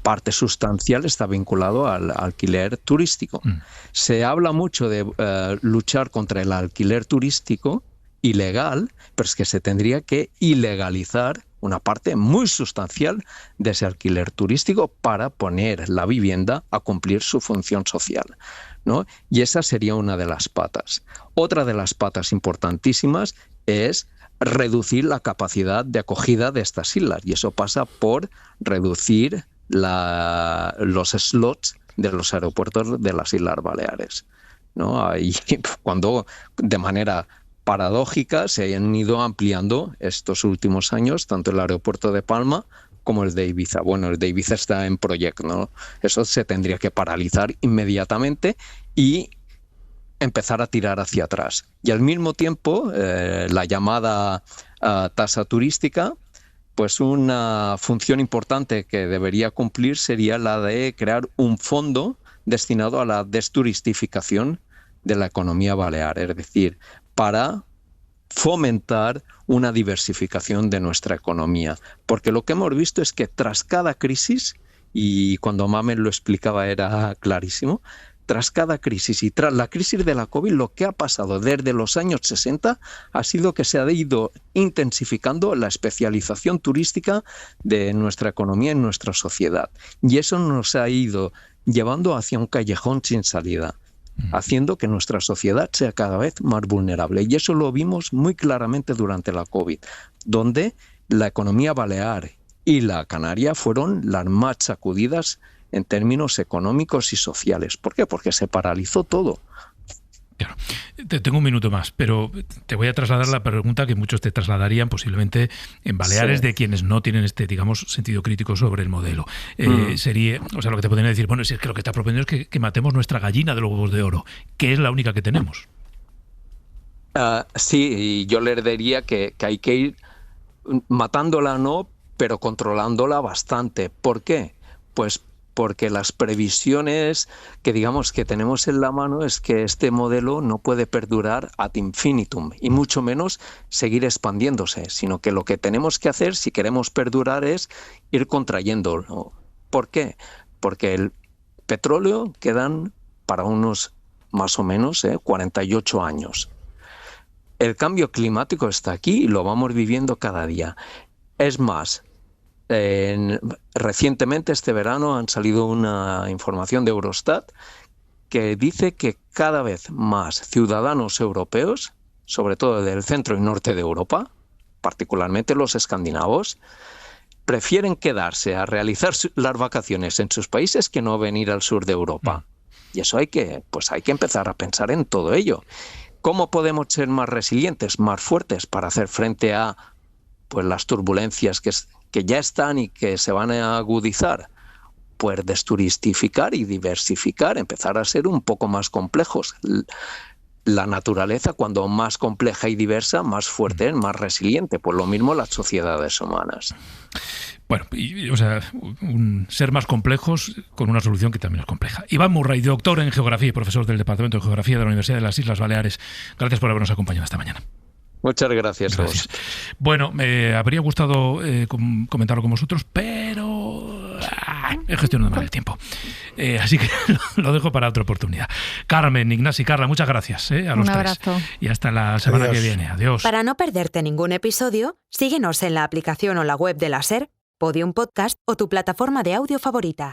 parte sustancial está vinculado al alquiler turístico. Se habla mucho de luchar contra el alquiler turístico ilegal, pero es que se tendría que ilegalizar una parte muy sustancial de ese alquiler turístico para poner la vivienda a cumplir su función social, ¿no? Y esa sería una de las patas. Otra de las patas importantísimas es reducir la capacidad de acogida de estas islas, y eso pasa por reducir los slots de los aeropuertos de las Islas Baleares, ¿no? Ahí, cuando de manera paradójicas se han ido ampliando estos últimos años, tanto el aeropuerto de Palma como el de Ibiza. Bueno, el de Ibiza está en proyecto, ¿no? Eso se tendría que paralizar inmediatamente y empezar a tirar hacia atrás. Y al mismo tiempo, la llamada tasa turística, pues una función importante que debería cumplir sería la de crear un fondo destinado a la desturistificación de la economía balear, es decir, para fomentar una diversificación de nuestra economía. Porque lo que hemos visto es que tras cada crisis, y cuando Mamen lo explicaba era clarísimo, tras cada crisis y tras la crisis de la COVID, lo que ha pasado desde los años 60 ha sido que se ha ido intensificando la especialización turística de nuestra economía en nuestra sociedad. Y eso nos ha ido llevando hacia un callejón sin salida, haciendo que nuestra sociedad sea cada vez más vulnerable. Y eso lo vimos muy claramente durante la COVID, donde la economía balear y la canaria fueron las más sacudidas en términos económicos y sociales. ¿Por qué? Porque se paralizó todo. Claro. Tengo un minuto más, pero te voy a trasladar la pregunta que muchos te trasladarían posiblemente en Baleares, sí, de quienes no tienen digamos, sentido crítico sobre el modelo. Sería, o sea, lo que te podrían decir, bueno, si es que lo que está proponiendo es que matemos nuestra gallina de los huevos de oro, que es la única que tenemos. Sí, y yo les diría que hay que ir matándola, no, pero controlándola bastante. ¿Por qué? Pues porque las previsiones que digamos que tenemos en la mano es que este modelo no puede perdurar ad infinitum y mucho menos seguir expandiéndose, sino que lo que tenemos que hacer si queremos perdurar es ir contrayéndolo. ¿Por qué? Porque el petróleo quedan para unos más o menos 48 años. El cambio climático está aquí y lo vamos viviendo cada día. Es más, recientemente este verano han salido una información de Eurostat que dice que cada vez más ciudadanos europeos, sobre todo del centro y norte de Europa, particularmente los escandinavos, prefieren quedarse a realizar las vacaciones en sus países que no venir al sur de Europa. Y eso hay que empezar a pensar en todo ello. ¿Cómo podemos ser más resilientes, más fuertes para hacer frente a pues las turbulencias que ya están y que se van a agudizar? Pues desturistificar y diversificar, empezar a ser un poco más complejos. La naturaleza, cuando más compleja y diversa, más fuerte es, más resiliente. Pues lo mismo las sociedades humanas. Bueno, o sea, ser más complejos con una solución que también es compleja. Iván Murray, doctor en Geografía y profesor del Departamento de Geografía de la Universidad de las Islas Baleares. Gracias por habernos acompañado esta mañana. Muchas gracias a vos. Bueno, me habría gustado comentarlo con vosotros, pero he gestionado mal el tiempo. Así que lo dejo para otra oportunidad. Carmen, Ignasi, Carla, muchas gracias a los tres. Un abrazo. Y hasta la semana que viene. Adiós. Para no perderte ningún episodio, síguenos en la aplicación o la web de la SER, Podium Podcast o tu plataforma de audio favorita.